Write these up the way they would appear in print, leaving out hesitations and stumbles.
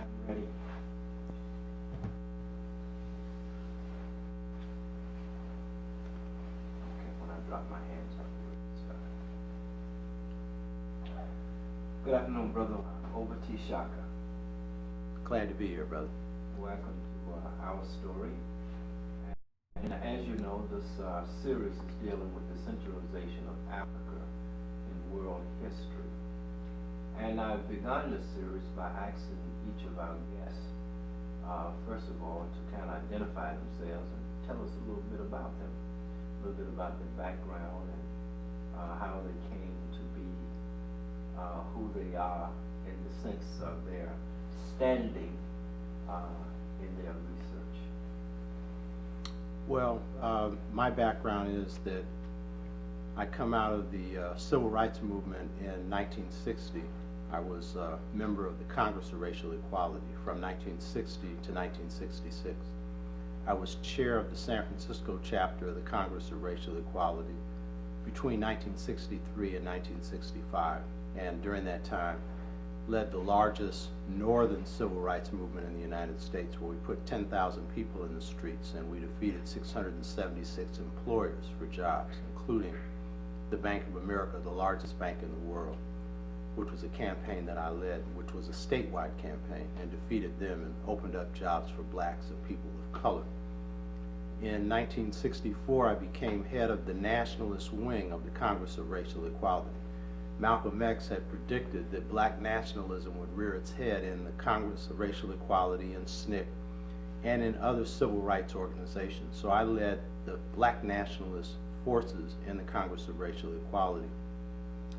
I'm ready. Okay, when I drop my hands up, start. Good afternoon, brother. Oba T. Shaka. Glad to be here, brother. Welcome to our story. And as you know, this series is dealing with the centralization of Africa in world history. And I've begun this series by asking each of our guests, first of all, to kind of identify themselves and tell us a little bit about them, a little bit about their background and how they came to be who they are in the sense of their standing in their research. Well, my background is that I come out of the civil rights movement in 1960. I was a member of the Congress of Racial Equality from 1960 to 1966. I was chair of the San Francisco chapter of the Congress of Racial Equality between 1963 and 1965, and during that time led the largest northern civil rights movement in the United States, where we put 10,000 people in the streets and we defeated 676 employers for jobs, including the Bank of America, the largest bank in the world, which was a campaign that I led, which was a statewide campaign, and defeated them and opened up jobs for blacks and people of color. In 1964, I became head of the nationalist wing of the Congress of Racial Equality. Malcolm X had predicted that black nationalism would rear its head in the Congress of Racial Equality and SNCC and in other civil rights organizations. So I led the black nationalist forces in the Congress of Racial Equality,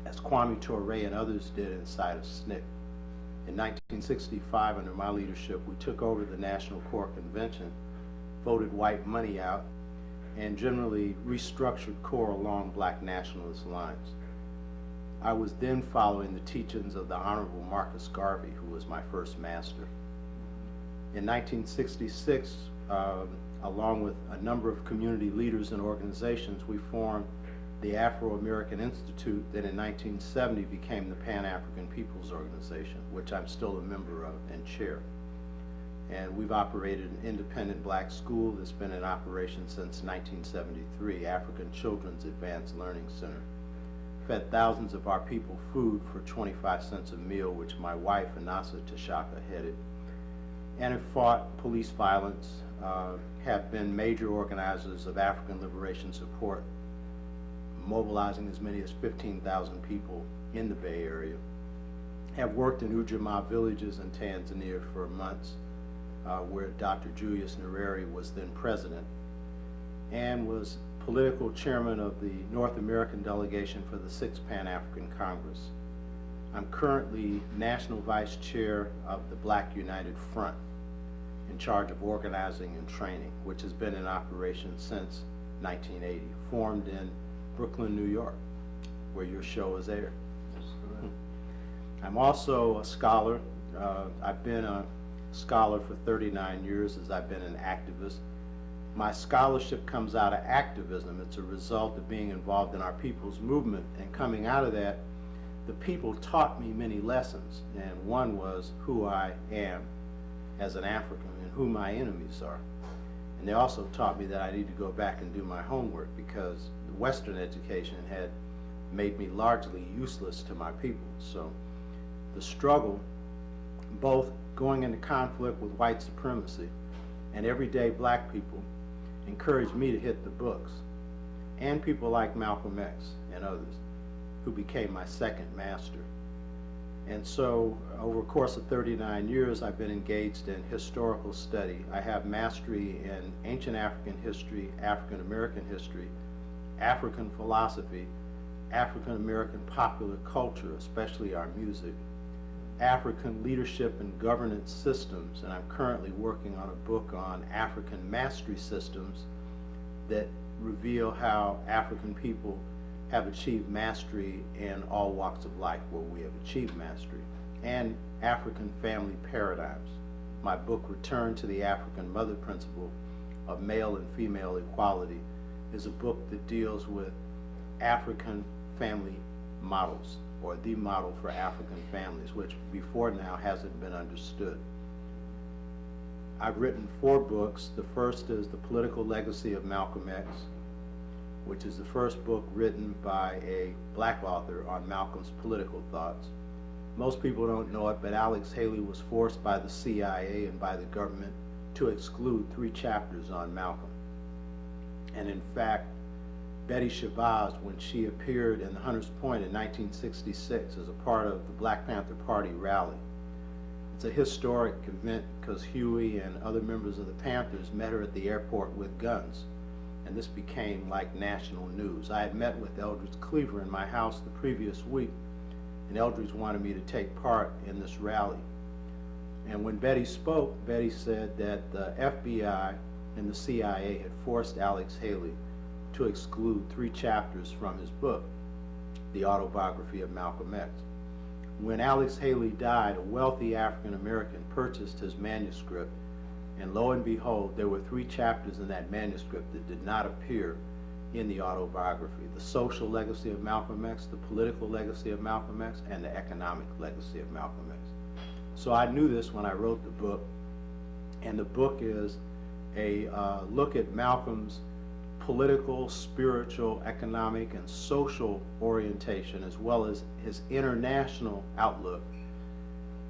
as Kwame Ture and others did inside of SNCC. In 1965, under my leadership, we took over the National Core Convention, voted white money out, and generally restructured CORE along black nationalist lines. I was then following the teachings of the Honorable Marcus Garvey, who was my first master. In 1966, along with a number of community leaders and organizations, we formed the Afro-American Institute that in 1970 became the Pan-African People's Organization, which I'm still a member of and chair. And we've operated an independent black school that's been in operation since 1973, African Children's Advanced Learning Center. Fed thousands of our people food for 25 cents a meal, which my wife, Anasa Shaka, headed. And have fought police violence, have been major organizers of African liberation support, mobilizing as many as 15,000 people in the Bay Area. Have worked in Ujamaa villages in Tanzania for months, where Dr. Julius Nyerere was then president, and was political chairman of the North American delegation for the 6th Pan-African Congress. I'm currently National Vice Chair of the Black United Front, in charge of organizing and training, which has been in operation since 1980, formed in Brooklyn, New York, where your show is aired. I'm also a scholar. I've been a scholar for 39 years as I've been an activist. My scholarship comes out of activism. It's a result of being involved in our people's movement, and coming out of that, the people taught me many lessons, and one was who I am as an African and who my enemies are. And they also taught me that I need to go back and do my homework, because the Western education had made me largely useless to my people. So the struggle, both going into conflict with white supremacy and everyday black people, encouraged me to hit the books, and people like Malcolm X and others, who became my second master. And so over a course of 39 years, I've been engaged in historical study. I have mastery in ancient African history, African American history, African philosophy, African American popular culture, especially our music, African leadership and governance systems, and I'm currently working on a book on African mastery systems that reveal how African people have achieved mastery in all walks of life where we have achieved mastery, and African family paradigms. My book, Return to the African Mother Principle of Male and Female Equality, is a book that deals with African family models, or the model for African families, which before now hasn't been understood. I've written 4 books. The first is The Political Legacy of Malcolm X, which is the first book written by a black author on Malcolm's political thoughts. Most people don't know it, but Alex Haley was forced by the CIA and by the government to exclude 3 chapters on Malcolm. And in fact, Betty Shabazz, when she appeared in the Hunters Point in 1966 as a part of the Black Panther Party rally, it's a historic event because Huey and other members of the Panthers met her at the airport with guns. And this became like national news. I had met with Eldridge Cleaver in my house the previous week, and Eldridge wanted me to take part in this rally. And when Betty spoke, Betty said that the FBI and the CIA had forced Alex Haley to exclude 3 chapters from his book, The Autobiography of Malcolm X. When Alex Haley died, a wealthy African American purchased his manuscript, and lo and behold, there were 3 chapters in that manuscript that did not appear in the autobiography: the social legacy of Malcolm X, the political legacy of Malcolm X, and the economic legacy of Malcolm X. So I knew this when I wrote the book, and the book is a look at Malcolm's political, spiritual, economic, and social orientation, as well as his international outlook.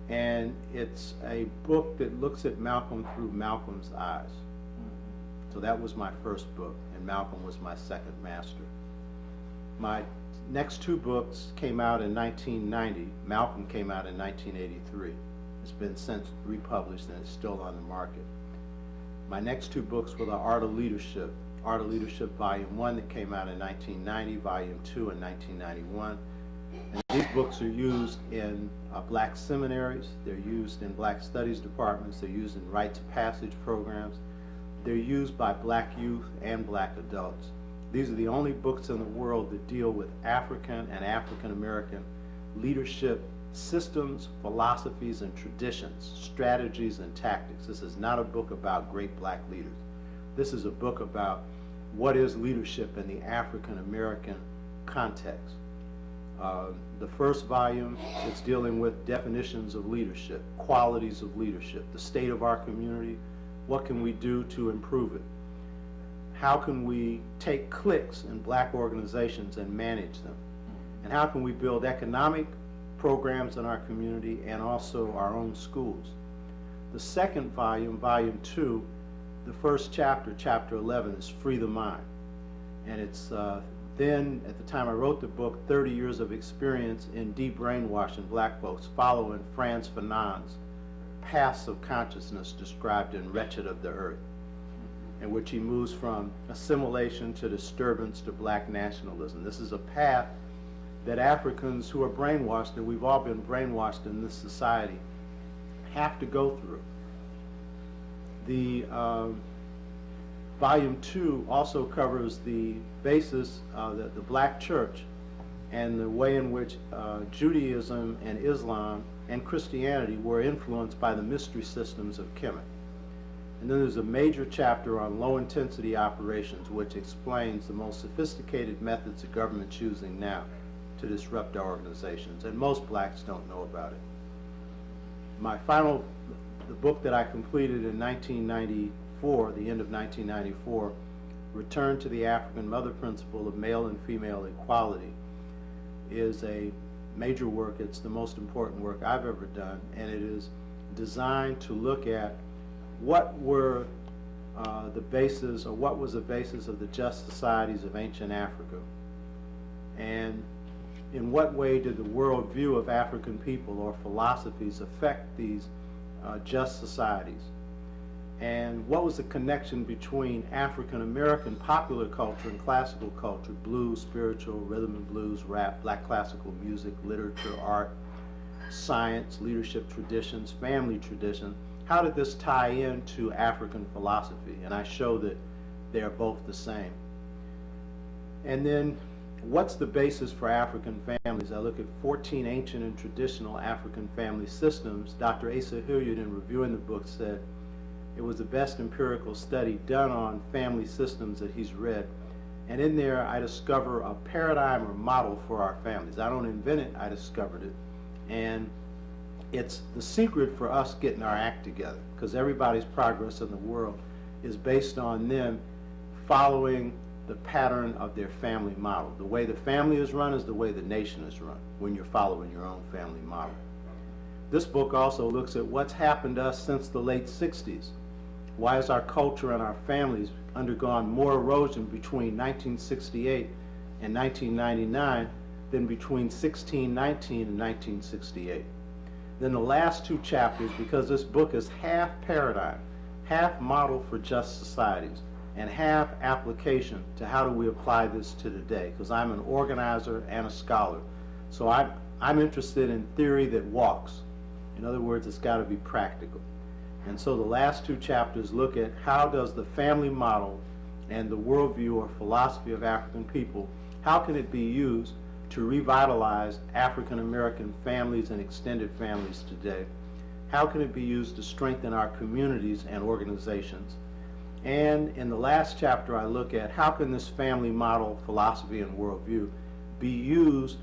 And it's a book that looks at Malcolm through Malcolm's eyes. So that was my first book, and Malcolm was my second master. My next 2 books came out in 1990. Malcolm came out in 1983. It's been since republished, and it's still on the market. My next 2 books were The Art of Leadership, Volume 1 that came out in 1990, Volume 2 in 1991. And these books are used in black seminaries, they're used in black studies departments, they're used in rites of passage programs, they're used by black youth and black adults. These are the only books in the world that deal with African and African American leadership systems, philosophies, and traditions, strategies, and tactics. This is not a book about great black leaders. This is a book about what is leadership in the African American context. The first volume is dealing with definitions of leadership, qualities of leadership, the state of our community, what can we do to improve it? How can we take cliques in black organizations and manage them? And how can we build economic programs in our community and also our own schools? The second volume, Volume 2, the first chapter, Chapter 11, is Free the Mind. And it's then, at the time I wrote the book, 30 years of experience in de-brainwashing black folks, following Frantz Fanon's paths of consciousness described in Wretched of the Earth, in which he moves from assimilation to disturbance to black nationalism. This is a path that Africans who are brainwashed, and we've all been brainwashed in this society, have to go through. The Volume 2 also covers the basis of the black church and the way in which Judaism and Islam and Christianity were influenced by the mystery systems of Kemet. And then there's a major chapter on low-intensity operations, which explains the most sophisticated methods the government's using now to disrupt our organizations, and most blacks don't know about it. The book that I completed in 1994, the end of 1994, Return to the African Mother Principle of Male and Female Equality, is a major work. It's the most important work I've ever done, and it is designed to look at what were the basis, or what was the basis of the just societies of ancient Africa, and in what way did the worldview of African people or philosophies affect these just societies, and what was the connection between African American popular culture and classical culture, blues, spiritual, rhythm and blues, rap, black classical music, literature, art, science, leadership traditions, family tradition. How did this tie into African philosophy? And I show that they are both the same. And then, what's the basis for African families? I look at 14 ancient and traditional African family systems. Dr. Asa Hilliard, in reviewing the book, said it was the best empirical study done on family systems that he's read. And in there, I discover a paradigm or model for our families. I don't invent it, I discovered it. And it's the secret for us getting our act together. because everybody's progress in the world is based on them following the pattern of their family model. The way the family is run is the way the nation is run, when you're following your own family model. This book also looks at what's happened to us since the late 60s. Why has our culture and our families undergone more erosion between 1968 and 1999 than between 1619 and 1968? Then the last two chapters, because this book is half paradigm, half model for just societies, and half application to how do we apply this to today, because I'm an organizer and a scholar. So I'm interested in theory that walks. In other words, it's got to be practical. And so the last two chapters look at how does the family model and the worldview or philosophy of African people, how can it be used to revitalize African American families and extended families today? How can it be used to strengthen our communities and organizations? And in the last chapter, I look at how can this family model, philosophy, and worldview be used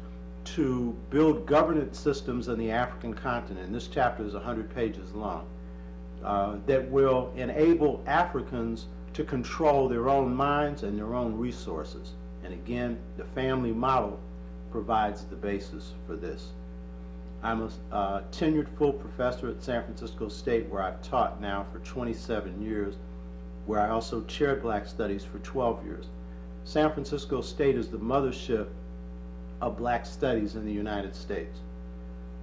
to build governance systems in the African continent. And this chapter is 100 pages long, that will enable Africans to control their own minds and their own resources. And again, the family model provides the basis for this. I'm a tenured full professor at San Francisco State, where I've taught now for 27 years, where I also chaired Black Studies for 12 years. San Francisco State is the mothership of Black Studies in the United States.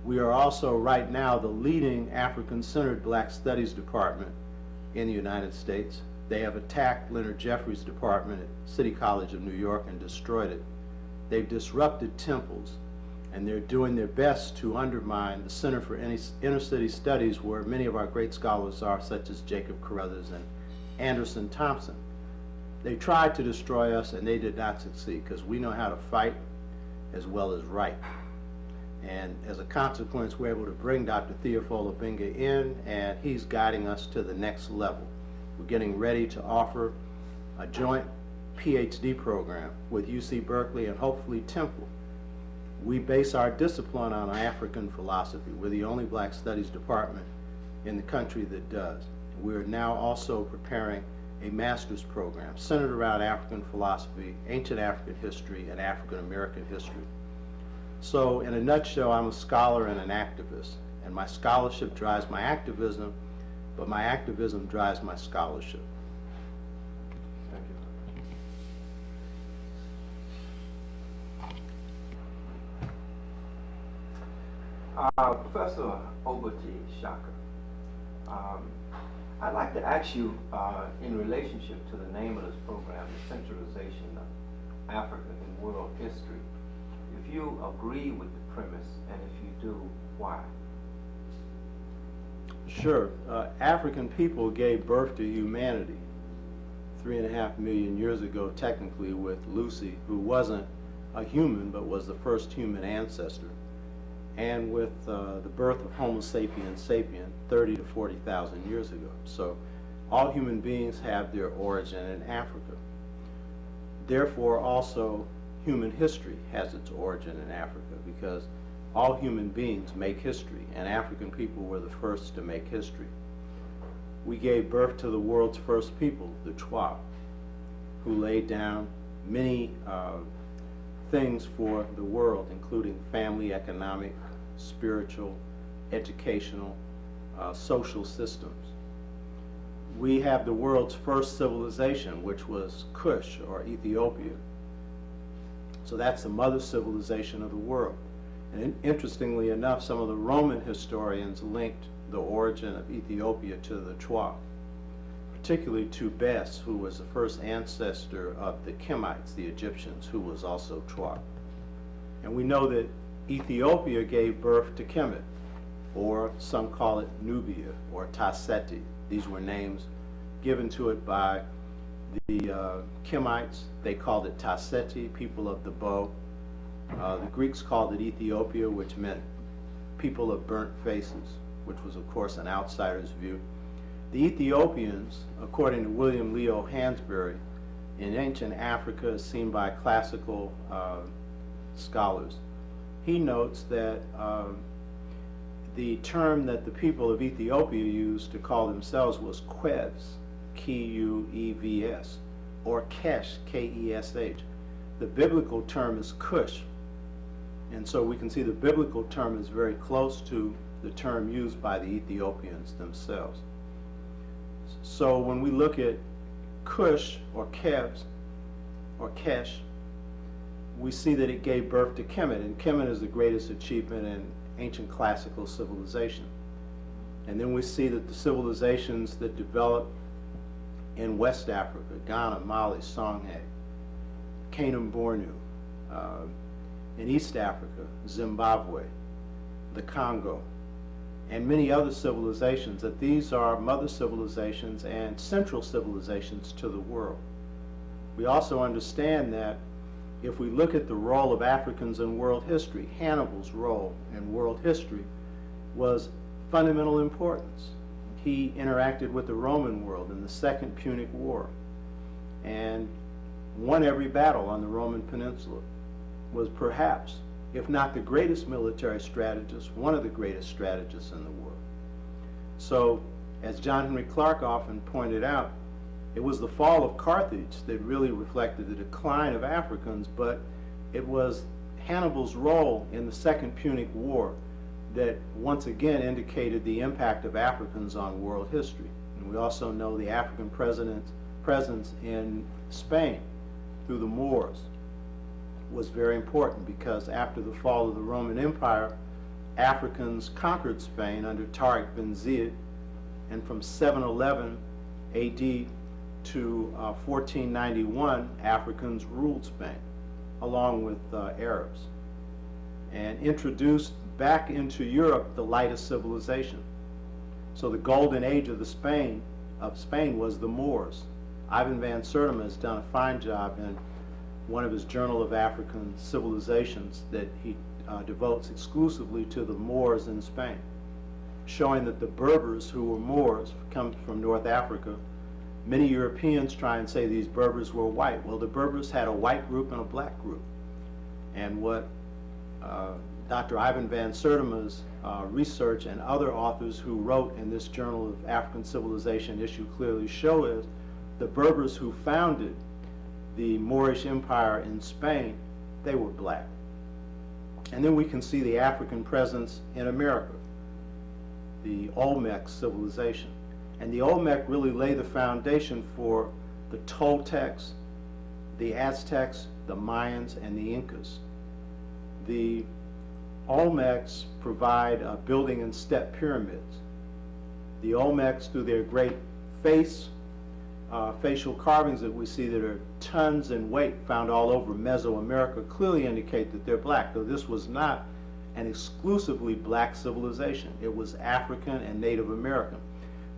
We are also right now the leading African-centered Black Studies department in the United States. They have attacked Leonard Jeffries' department at City College of New York and destroyed it. They've disrupted temples, and they're doing their best to undermine the Center for Inner City Studies, where many of our great scholars are, such as Jacob Carruthers and Anderson Thompson. They tried to destroy us, and they did not succeed, because we know how to fight as well as write. And as a consequence, we're able to bring Dr. Theophilus Obenga in, and he's guiding us to the next level. We're getting ready to offer a joint PhD program with UC Berkeley and hopefully Temple. We base our discipline on African philosophy. We're the only Black Studies department in the country that does. We're now also preparing a master's program centered around African philosophy, ancient African history, and African American history. So in a nutshell, I'm a scholar and an activist, and my scholarship drives my activism, but my activism drives my scholarship. Thank you. Professor Oba T, Shaka, I'd like to ask you, in relationship to the name of this program, the centralization of Africa in world history, if you agree with the premise, and if you do, why? Sure. African people gave birth to humanity 3.5 million years ago, technically, with Lucy, who wasn't a human, but was the first human ancestor, and with the birth of Homo sapiens sapien 30 to 40,000 years ago. So all human beings have their origin in Africa. Therefore, also, human history has its origin in Africa, because all human beings make history, and African people were the first to make history. We gave birth to the world's first people, the Twa, who laid down many things for the world, including family, economic, spiritual, educational, social systems. We have the world's first civilization, which was Kush, or Ethiopia. So that's the mother civilization of the world. And interestingly enough, some of the Roman historians linked the origin of Ethiopia to the Twa, particularly to Bes, who was the first ancestor of the Kemites, the Egyptians, who was also Twa. And we know that Ethiopia gave birth to Kemet, or some call it Nubia, or Tasseti. These were names given to it by the Kemites. They called it Tasseti, people of the bow. The Greeks called it Ethiopia, which meant people of burnt faces, which was, of course, an outsider's view. The Ethiopians, according to William Leo Hansberry, in ancient Africa, as seen by classical scholars, he notes that the term that the people of Ethiopia used to call themselves was Quevs, Q-U-E-V-S, or Kesh, K-E-S-H. The biblical term is Kush. And so we can see the biblical term is very close to the term used by the Ethiopians themselves. So when we look at Kush, or Kevs, or Kesh, we see that it gave birth to Kemet, and Kemet is the greatest achievement in ancient classical civilization. And then we see that the civilizations that developed in West Africa, Ghana, Mali, Songhai, Canaan, Bornu, in East Africa, Zimbabwe, the Congo, and many other civilizations, that these are mother civilizations and central civilizations to the world. We also understand that if we look at the role of Africans in world history, Hannibal's role in world history was fundamental importance. He interacted with the Roman world in the Second Punic War and won every battle on the Roman Peninsula, was perhaps, if not the greatest military strategist, one of the greatest strategists in the world. So, as John Henry Clark often pointed out, it was the fall of Carthage that really reflected the decline of Africans, but it was Hannibal's role in the Second Punic War that once again indicated the impact of Africans on world history. And we also know the African presence in Spain through the Moors was very important, because after the fall of the Roman Empire, Africans conquered Spain under Tariq bin Ziyad, and from 711 AD to 1491, Africans ruled Spain, along with Arabs, and introduced back into Europe the light of civilization. So the golden age of Spain was the Moors. Ivan van Sertima has done a fine job in one of his Journal of African Civilizations that he devotes exclusively to the Moors in Spain, showing that the Berbers, who were Moors, come from North Africa. Many Europeans try and say these Berbers were white. Well, the Berbers had a white group and a black group. And what Dr. Ivan van Sertima's research and other authors who wrote in this Journal of African Civilization issue clearly show is the Berbers who founded the Moorish Empire in Spain, they were black. And then we can see the African presence in America, the Olmec civilization. And the Olmec really lay the foundation for the Toltecs, the Aztecs, the Mayans, and the Incas. The Olmecs provide building and step pyramids. The Olmecs, through their great facial carvings that we see that are tons in weight found all over Mesoamerica, clearly indicate that they're black, though this was not an exclusively black civilization. It was African and Native American,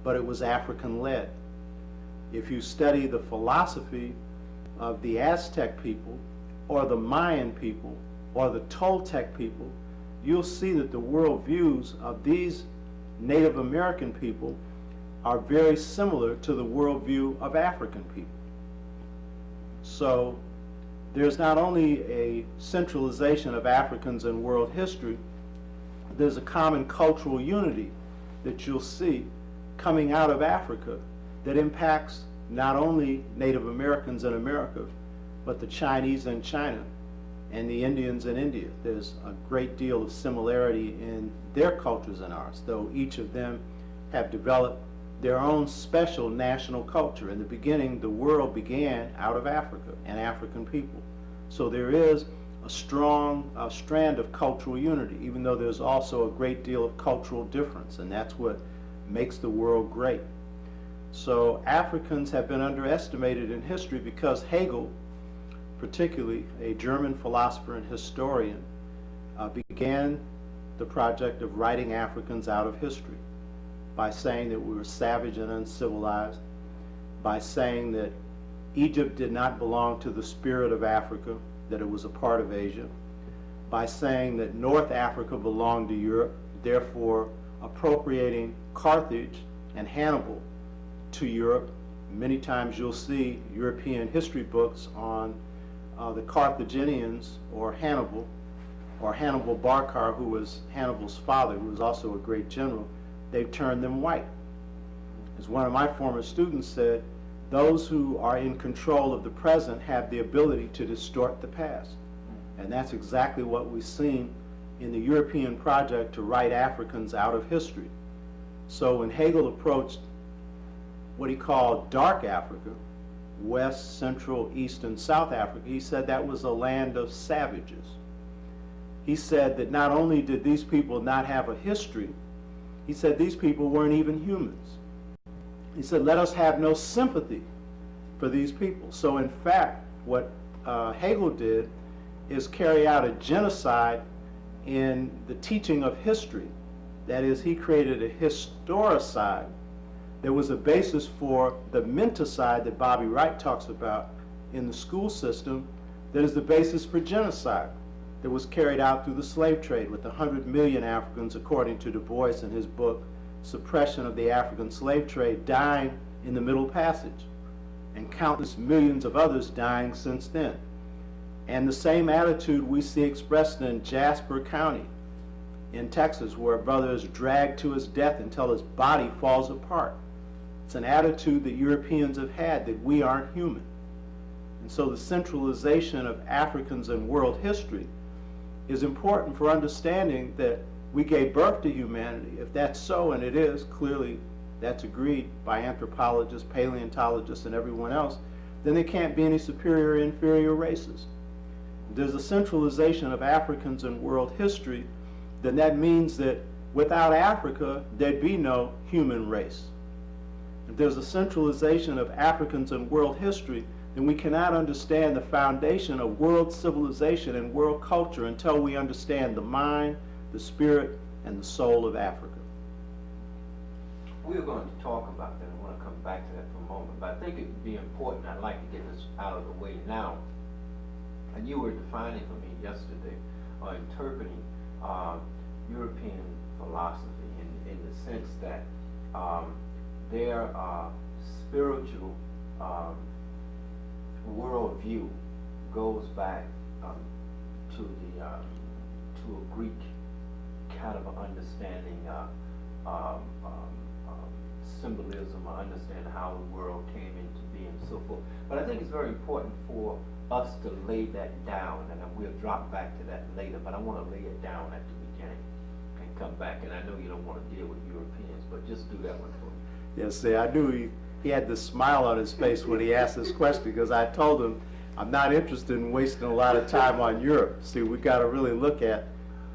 but it was African-led. If you study the philosophy of the Aztec people, or the Mayan people, or the Toltec people, you'll see that the worldviews of these Native American people are very similar to the worldview of African people. So there's not only a centralization of Africans in world history, there's a common cultural unity that you'll see coming out of Africa that impacts not only Native Americans in America, but the Chinese in China and the Indians in India. There's a great deal of similarity in their cultures and ours, though each of them have developed their own special national culture. In the beginning, the world began out of Africa and African people. So there is a strong strand of cultural unity, even though there's also a great deal of cultural difference, and that's what makes the world great. So Africans have been underestimated in history because Hegel, particularly a German philosopher and historian, began the project of writing Africans out of history by saying that we were savage and uncivilized, by saying that Egypt did not belong to the spirit of Africa, that it was a part of Asia, by saying that North Africa belonged to Europe, therefore appropriating Carthage and Hannibal to Europe. Many times you'll see European history books on the Carthaginians or Hannibal or Hannibal Barca, who was Hannibal's father, who was also a great general, they've turned them white. As one of my former students said, those who are in control of the present have the ability to distort the past. And that's exactly what we've seen in the European project to write Africans out of history. So when Hegel approached what he called dark Africa, West, Central, East, and South Africa, he said that was a land of savages. He said that not only did these people not have a history, he said these people weren't even humans. He said, let us have no sympathy for these people. So in fact, what Hegel did is carry out a genocide in the teaching of history. That is, he created a historicide. There was a basis for the menticide that Bobby Wright talks about in the school system that is the basis for genocide that was carried out through the slave trade with 100 million Africans, according to Du Bois in his book, Suppression of the African Slave Trade, dying in the Middle Passage, and countless millions of others dying since then. And the same attitude we see expressed in Jasper County in Texas, where a brother is dragged to his death until his body falls apart. It's an attitude that Europeans have had, that we aren't human. And so the centralization of Africans in world history is important for understanding that we gave birth to humanity. If that's so, and it is, clearly that's agreed by anthropologists, paleontologists, and everyone else, then there can't be any superior or inferior races. If there's a centralization of Africans in world history, then that means that without Africa, there'd be no human race. If there's a centralization of Africans in world history, then we cannot understand the foundation of world civilization and world culture until we understand the mind, the spirit, and the soul of Africa. We're going to talk about that. I want to come back to that for a moment, but I think it would be important. I'd like to get this out of the way now. And you were defining for me yesterday, or interpreting European philosophy in the sense that their spiritual worldview goes back to a Greek kind of understanding symbolism, or understand how the world came into being, and so forth. But I think it's very important for us to lay that down, and we'll drop back to that later, but I want to lay it down at the beginning and come back. And I know you don't want to deal with Europeans, but just do that one for me. Yes, see, I knew he had this smile on his face when he asked this question, because I told him I'm not interested in wasting a lot of time on Europe. See, we got to really look at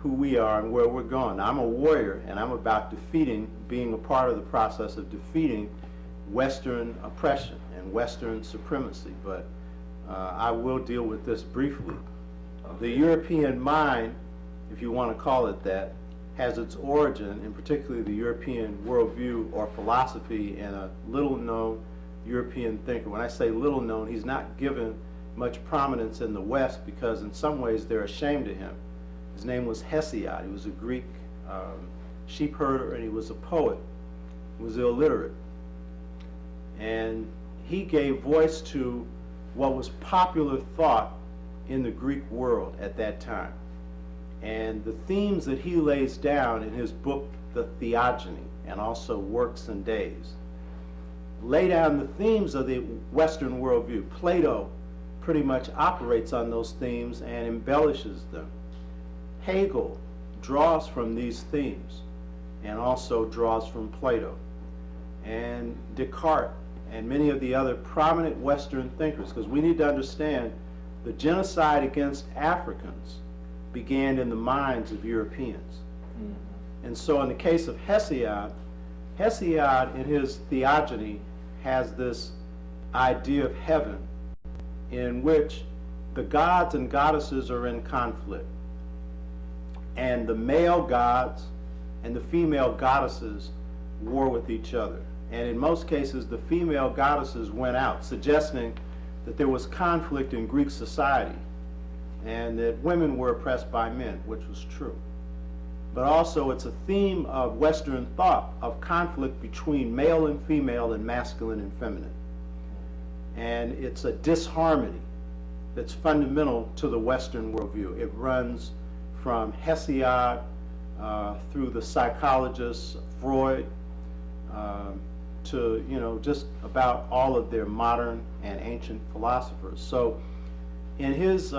who we are and where we're going. I'm a warrior, and I'm about being a part of the process of defeating Western oppression and Western supremacy, but I will deal with this briefly. Okay. The European mind, if you want to call it that, has its origin, in particularly the European worldview or philosophy, in a little-known European thinker. When I say little-known, he's not given much prominence in the West because in some ways they're ashamed of him. His name was Hesiod. He was a Greek sheep herder, and he was a poet. He was illiterate. And he gave voice to what was popular thought in the Greek world at that time. And the themes that he lays down in his book, The Theogony, and also Works and Days, lay down the themes of the Western worldview. Plato pretty much operates on those themes and embellishes them. Hegel draws from these themes and also draws from Plato. And Descartes and many of the other prominent Western thinkers, because we need to understand the genocide against Africans began in the minds of Europeans. Mm-hmm. And so in the case of Hesiod in his Theogony has this idea of heaven in which the gods and goddesses are in conflict. And the male gods and the female goddesses war with each other. And in most cases, the female goddesses went out, suggesting that there was conflict in Greek society and that women were oppressed by men, which was true. But also it's a theme of Western thought of conflict between male and female and masculine and feminine. And it's a disharmony that's fundamental to the Western worldview. It runs from Hesiod through the psychologist Freud to, just about all of their modern and ancient philosophers. So in his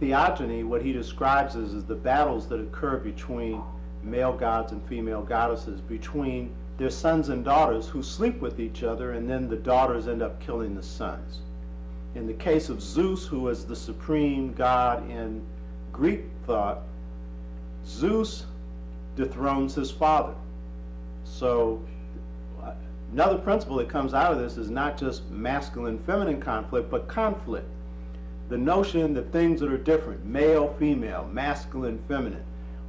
theogony, what he describes is the battles that occur between male gods and female goddesses, between their sons and daughters who sleep with each other, and then the daughters end up killing the sons. In the case of Zeus, who is the supreme god in Greek thought, Zeus dethrones his father. So another principle that comes out of this is not just masculine-feminine conflict, but conflict. The notion that things that are different, male, female, masculine, feminine,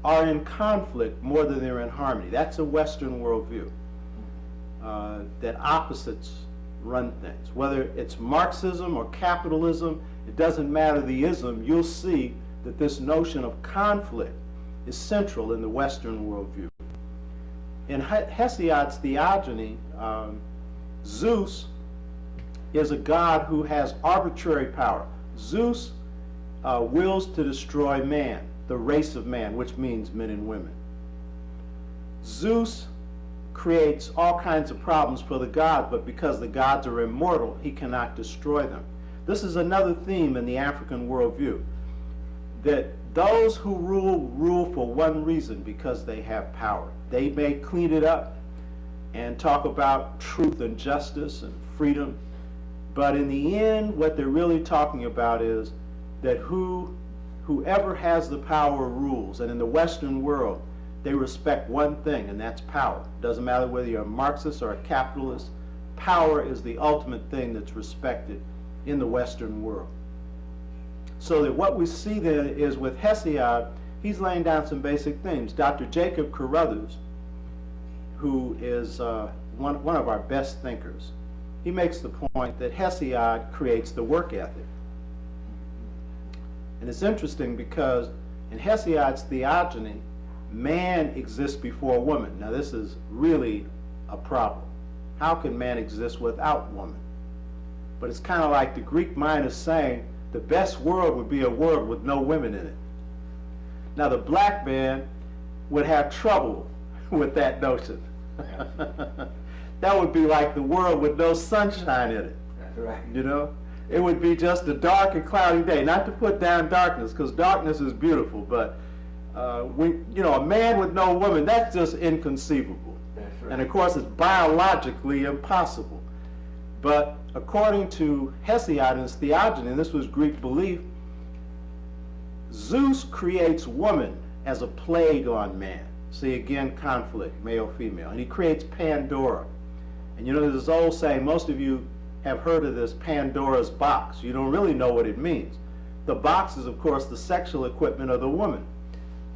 are in conflict more than they're in harmony. That's a Western worldview, that opposites run things. Whether it's Marxism or capitalism, it doesn't matter the ism, you'll see that this notion of conflict is central in the Western worldview. In Hesiod's theogony, Zeus is a god who has arbitrary power. Zeus wills to destroy man, the race of man, which means men and women. Zeus creates all kinds of problems for the gods, but because the gods are immortal, he cannot destroy them. This is another theme in the African worldview, that those who rule for one reason, because they have power. They may clean it up and talk about truth and justice and freedom, but in the end, what they're really talking about is that whoever has the power rules. And in the Western world, they respect one thing, and that's power. Doesn't matter whether you're a Marxist or a capitalist, power is the ultimate thing that's respected in the Western world. So that what we see then is with Hesiod, he's laying down some basic themes. Dr. Jacob Carruthers, who is one of our best thinkers, he makes the point that Hesiod creates the work ethic. And it's interesting because in Hesiod's theogony, man exists before woman. Now this is really a problem. How can man exist without woman? But it's kind of like the Greek mind is saying the best world would be a world with no women in it. Now the black man would have trouble with that notion. That would be like the world with no sunshine in it. That's right. It would be just a dark and cloudy day. Not to put down darkness, because darkness is beautiful, but a man with no woman, that's just inconceivable. That's right. And of course it's biologically impossible. But according to Hesiod and his theogony, and this was Greek belief, Zeus creates woman as a plague on man. See, again, conflict, male-female. And he creates Pandora. And there's this old saying, most of you have heard of this Pandora's box. You don't really know what it means. The box is, of course, the sexual equipment of the woman.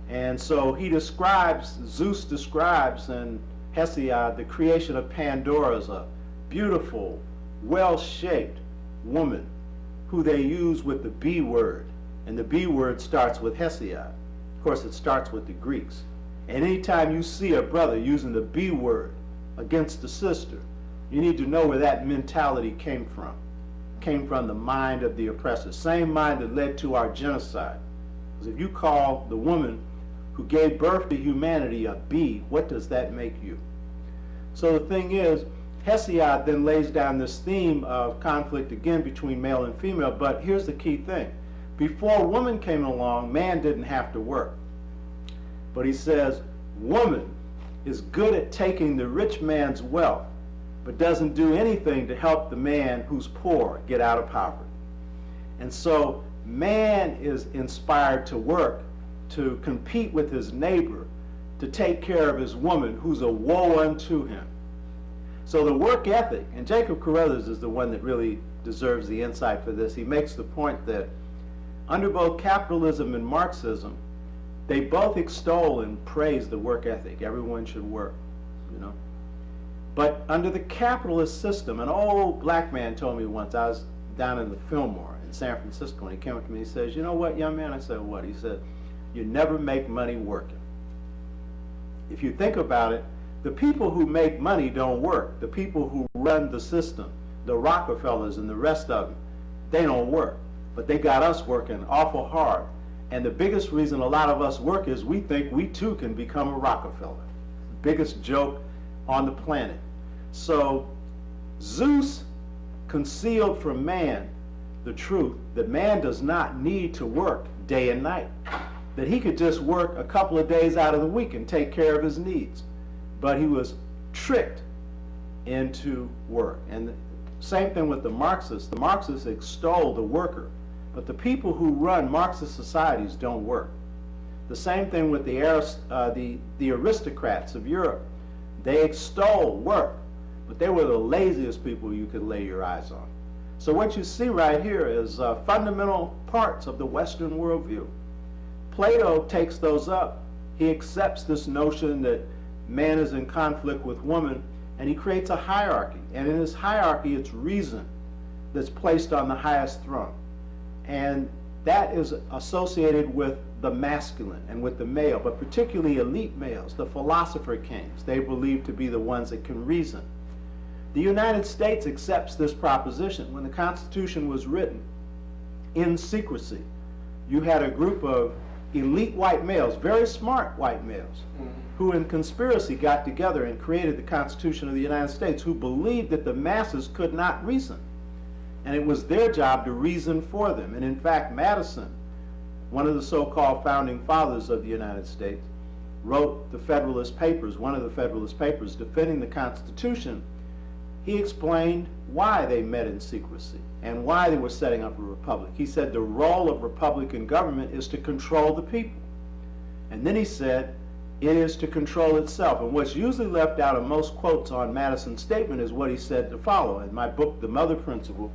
And so Zeus describes in Hesiod the creation of Pandora as a beautiful, well-shaped woman who they use with the B word. And the B word starts with Hesiod. Of course, it starts with the Greeks. And anytime you see a brother using the B word against a sister, you need to know where that mentality came from. It came from the mind of the oppressor, same mind that led to our genocide. Because if you call the woman who gave birth to humanity a B, what does that make you? So the thing is, Hesiod then lays down this theme of conflict again between male and female, but here's the key thing. Before woman came along, man didn't have to work. But he says, woman is good at taking the rich man's wealth, but doesn't do anything to help the man who's poor get out of poverty. And so man is inspired to work, to compete with his neighbor, to take care of his woman who's a woe unto him. So the work ethic, and Jacob Carruthers is the one that really deserves the insight for this. He makes the point that under both capitalism and Marxism, they both extol and praise the work ethic. Everyone should work, But under the capitalist system, an old black man told me once, I was down in the Fillmore in San Francisco, and he came up to me and he says, you know what, young man? I said, what? He said, you never make money working. If you think about it, the people who make money don't work. The people who run the system, the Rockefellers and the rest of them, they don't work. But they got us working awful hard. And the biggest reason a lot of us work is we think we too can become a Rockefeller. Biggest joke on the planet. So Zeus concealed from man the truth that man does not need to work day and night, that he could just work a couple of days out of the week and take care of his needs. But he was tricked into work. And the same thing with the Marxists. The Marxists extol the worker, but the people who run Marxist societies don't work. The same thing with the aristocrats of Europe. They extol work, but they were the laziest people you could lay your eyes on. So what you see right here is fundamental parts of the Western worldview. Plato takes those up. He accepts this notion that man is in conflict with woman, and he creates a hierarchy. And in his hierarchy, it's reason that's placed on the highest throne. And that is associated with the masculine and with the male, but particularly elite males, the philosopher kings. They believe to be the ones that can reason. The United States accepts this proposition. When the Constitution was written, in secrecy, you had a group of elite white males, very smart white males, who in conspiracy got together and created the Constitution of the United States, who believed that the masses could not reason. And it was their job to reason for them. And in fact, Madison, one of the so-called founding fathers of the United States, wrote the Federalist Papers, one of the Federalist Papers, defending the Constitution. He explained why they met in secrecy and why they were setting up a republic. He said the role of Republican government is to control the people. And then he said it is to control itself. And what's usually left out of most quotes on Madison's statement is what he said to follow. In my book, The Mother Principle,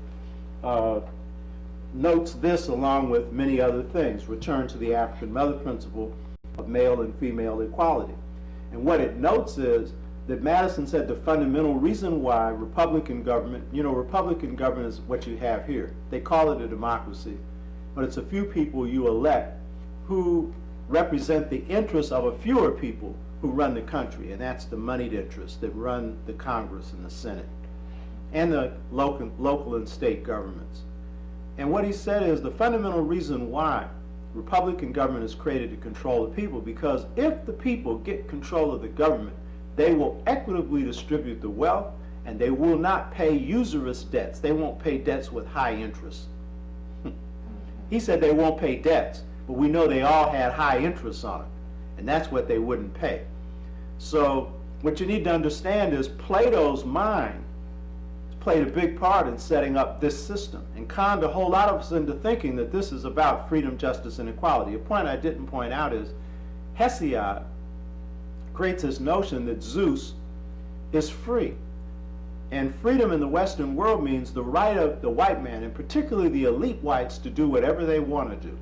notes this along with many other things. Return to the African Mother Principle of male and female equality. And what it notes is that Madison said the fundamental reason why Republican government, Republican government is what you have here. They call it a democracy, but it's a few people you elect who represent the interests of a fewer people who run the country, and that's the moneyed interests that run the Congress and the Senate and the local and state governments. And what he said is the fundamental reason why Republican government is created to control the people, because if the people get control of the government, they will equitably distribute the wealth, and they will not pay usurious debts. They won't pay debts with high interest. He said they won't pay debts, but we know they all had high interest on it, and that's what they wouldn't pay. So what you need to understand is Plato's mind played a big part in setting up this system and conned a whole lot of us into thinking that this is about freedom, justice, and equality. A point I didn't point out is Hesiod creates this notion that Zeus is free. And freedom in the Western world means the right of the white man, and particularly the elite whites, to do whatever they want to do.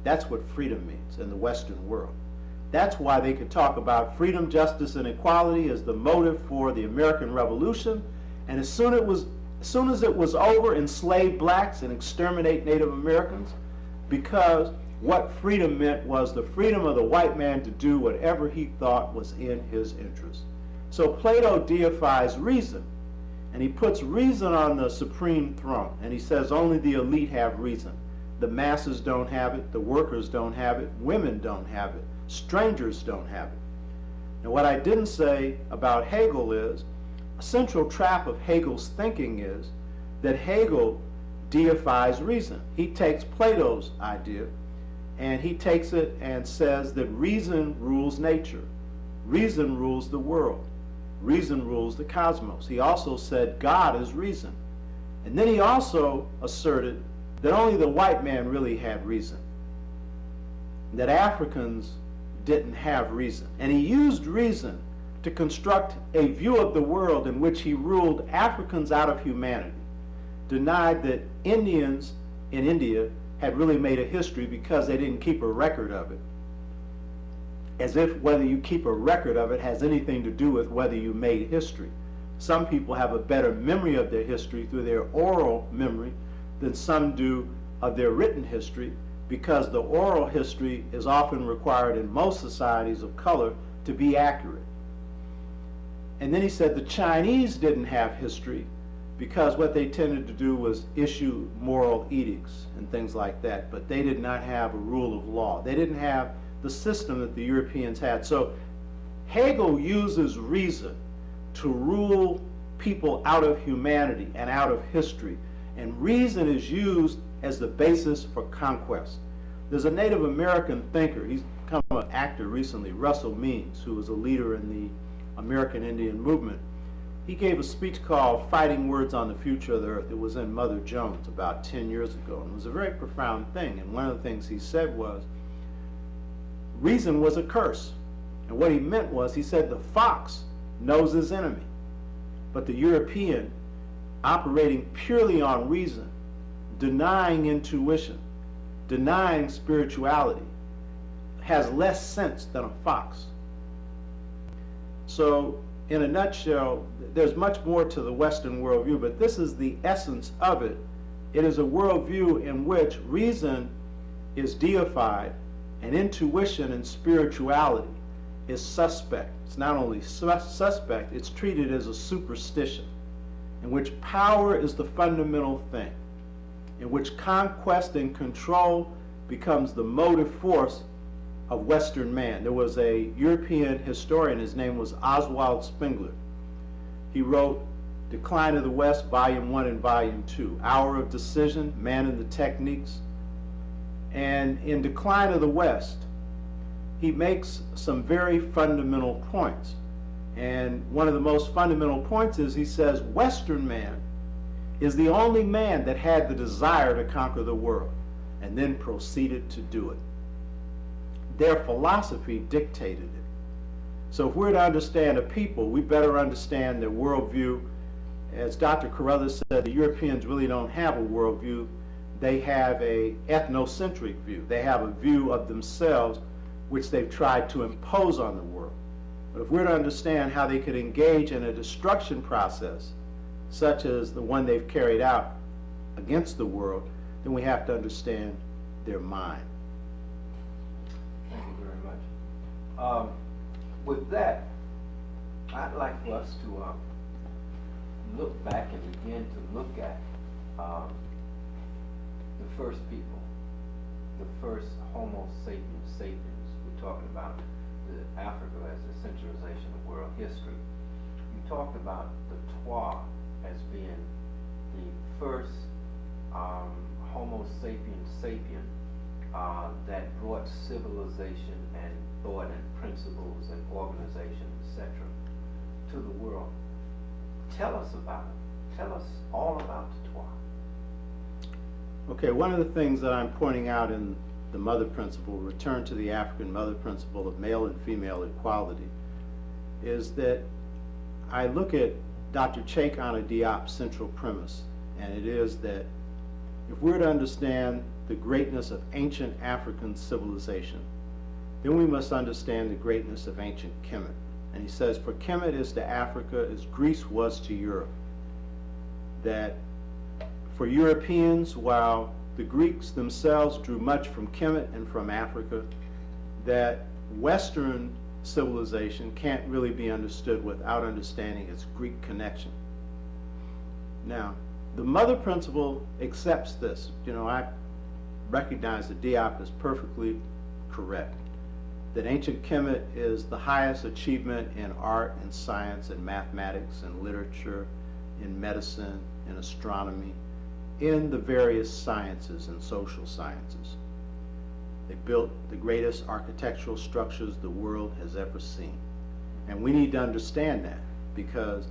That's what freedom means in the Western world. That's why they could talk about freedom, justice, and equality as the motive for the American Revolution. And as soon as it was over, enslave blacks and exterminate Native Americans, because what freedom meant was the freedom of the white man to do whatever he thought was in his interest. So Plato deifies reason, and he puts reason on the supreme throne, and he says only the elite have reason. The masses don't have it, the workers don't have it, women don't have it, strangers don't have it. Now what I didn't say about Hegel is, a central trap of Hegel's thinking is that Hegel deifies reason. He takes Plato's idea and he takes it and says that reason rules nature. Reason rules the world. Reason rules the cosmos. He also said God is reason. And then he also asserted that only the white man really had reason, that Africans didn't have reason. And he used reason to construct a view of the world in which he ruled Africans out of humanity, denied that Indians in India had really made a history because they didn't keep a record of it, as if whether you keep a record of it has anything to do with whether you made history. Some people have a better memory of their history through their oral memory than some do of their written history, because the oral history is often required in most societies of color to be accurate. And then he said the Chinese didn't have history because what they tended to do was issue moral edicts and things like that, but they did not have a rule of law. They didn't have the system that the Europeans had. So Hegel uses reason to rule people out of humanity and out of history, and reason is used as the basis for conquest. There's a Native American thinker, he's become an actor recently, Russell Means, who was a leader in the American Indian movement. He gave a speech called Fighting Words on the Future of the Earth. It was in Mother Jones about 10 years ago, and it was a very profound thing. And one of the things he said was, reason was a curse. And what he meant was, he said the fox knows his enemy, but the European, operating purely on reason, denying intuition, denying spirituality, has less sense than a fox. So, in a nutshell, there's much more to the Western worldview, but this is the essence of it. It is a worldview in which reason is deified and intuition and spirituality is suspect. It's not only suspect, it's treated as a superstition, in which power is the fundamental thing, in which conquest and control becomes the motive force of Western man. There was a European historian, his name was Oswald Spengler. He wrote Decline of the West, Volume 1 and Volume 2, Hour of Decision, Man and the Techniques. And in Decline of the West, he makes some very fundamental points. And one of the most fundamental points is, he says, Western man is the only man that had the desire to conquer the world and then proceeded to do it. Their philosophy dictated it. So if we're to understand a people, we better understand their worldview. As Dr. Carruthers said, the Europeans really don't have a worldview. They have a ethnocentric view. They have a view of themselves which they've tried to impose on the world. But if we're to understand how they could engage in a destruction process, such as the one they've carried out against the world, then we have to understand their mind. Thank you very much. With that, I'd like for us to look back and begin to look at the first people, the first Homo sapiens sapiens. We're talking about Africa as the centralization of world history. You talked about the Twa as being the first Homo sapiens sapien that brought civilization and thought and principles and organization, etc., to the world. Tell us about it. Tell us all about the Twa. Okay, one of the things that I'm pointing out in the mother principle, return to the African mother principle of male and female equality, is that I look at Dr. Cheikh-Anta Diop's central premise, and it is that if we're to understand the greatness of ancient African civilization, then we must understand the greatness of ancient Kemet. And he says, for Kemet is to Africa as Greece was to Europe. That for Europeans, while the Greeks themselves drew much from Kemet and from Africa, that Western civilization can't really be understood without understanding its Greek connection. Now, the mother principle accepts this. You know, I recognize that Diop is perfectly correct, that ancient Kemet is the highest achievement in art and science and mathematics and literature, in medicine, in astronomy, in the various sciences and social sciences. They built the greatest architectural structures the world has ever seen. And we need to understand that, because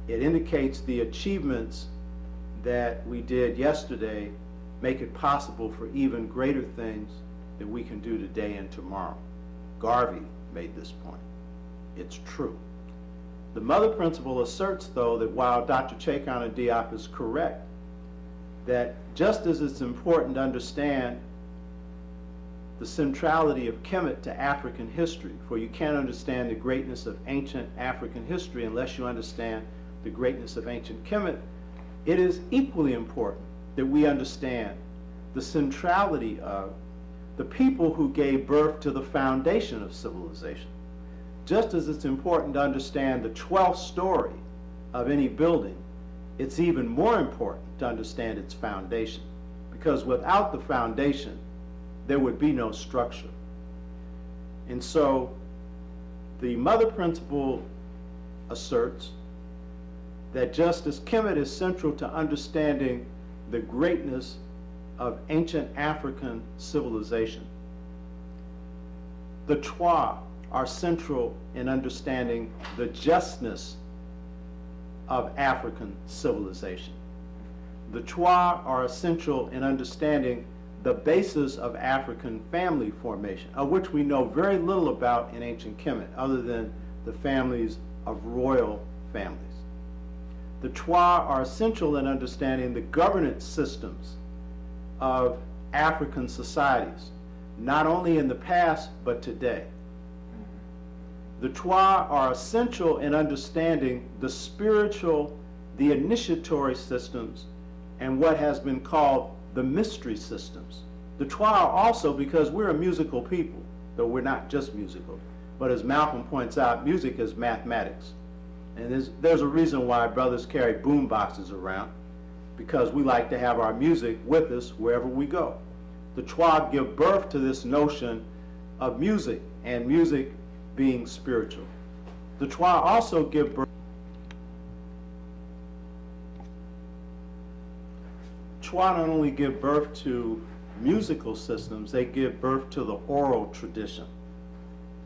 it indicates the achievements that we did yesterday make it possible for even greater things that we can do today and tomorrow. Garvey made this point. It's true. The mother principle asserts, though, that while Dr. Cheikh-Anta Diop is correct, that just as it's important to understand the centrality of Kemet to African history, for you can't understand the greatness of ancient African history unless you understand the greatness of ancient Kemet, it is equally important that we understand the centrality of the people who gave birth to the foundation of civilization. Just as it's important to understand the 12th story of any building it's even more important to understand its foundation, because without the foundation, there would be no structure. And so the mother principle asserts that just as Kemet is central to understanding the greatness of ancient African civilization, the Twa are central in understanding the justness of African civilization. The Twa are essential in understanding the basis of African family formation, of which we know very little about in ancient Kemet, other than the families of royal families. The Twa are essential in understanding the governance systems of African societies, not only in the past, but today. The Twa are essential in understanding the spiritual, the initiatory systems, and what has been called the mystery systems. The Twa are also, because we're a musical people, though we're not just musical, but as Malcolm points out, music is mathematics. And there's a reason why brothers carry boom boxes around, because we like to have our music with us wherever we go. The Twa give birth to this notion of music, and music being spiritual. The Twa also give birth. Twa not only give birth to musical systems, they give birth to the oral tradition.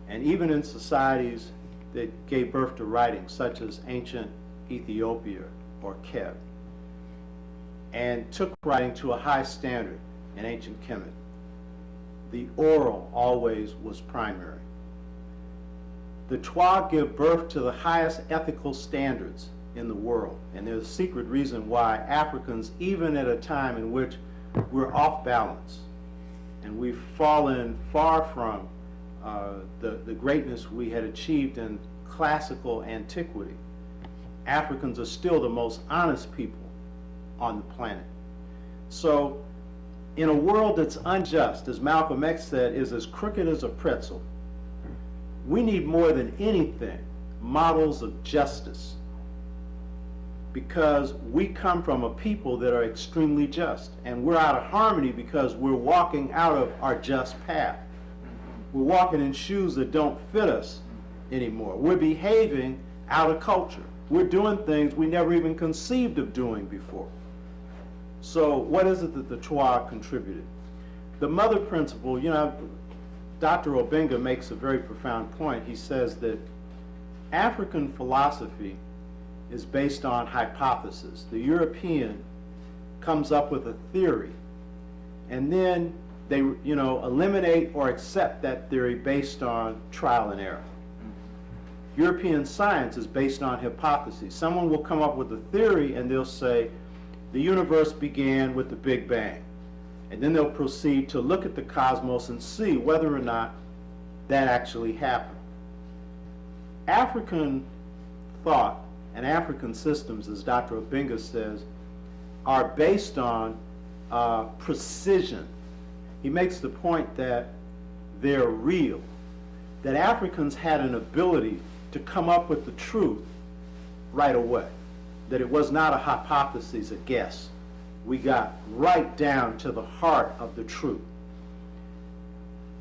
And even in societies that gave birth to writing, such as ancient Ethiopia or Kev, and took writing to a high standard in ancient Kemet, the oral always was primary. The Twa give birth to the highest ethical standards in the world, and there's a secret reason why Africans, even at a time in which we're off balance and we've fallen far from the greatness we had achieved in classical antiquity, Africans are still the most honest people on the planet. So in a world that's unjust, as Malcolm X said, is as crooked as a pretzel, we need more than anything models of justice, because we come from a people that are extremely just, and we're out of harmony because we're walking out of our just path. We're walking in shoes that don't fit us anymore. We're behaving out of culture. We're doing things we never even conceived of doing before. So what is it that the Twa contributed? The mother principle, Dr. Obenga makes a very profound point. He says that African philosophy is based on hypothesis. The European comes up with a theory, and then they eliminate or accept that theory based on trial and error. European science is based on hypotheses. Someone will come up with a theory and they'll say the universe began with the Big Bang, and then they'll proceed to look at the cosmos and see whether or not that actually happened. African thought and African systems, as Dr. Obenga says, are based on precision. He makes the point that they're real, that Africans had an ability to come up with the truth right away, that it was not a hypothesis, a guess. We got right down to the heart of the truth.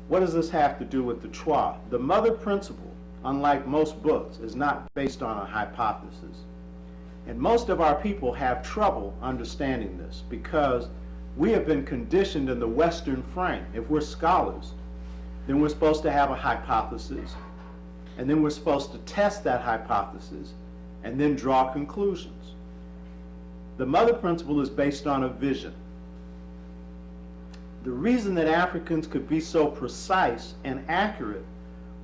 What does this have to do with the Twa? The mother principle, unlike most books, is not based on a hypothesis. And most of our people have trouble understanding this because we have been conditioned in the Western frame. If we're scholars, then we're supposed to have a hypothesis, and then we're supposed to test that hypothesis and then draw conclusions. The mother principle is based on a vision. The reason that Africans could be so precise and accurate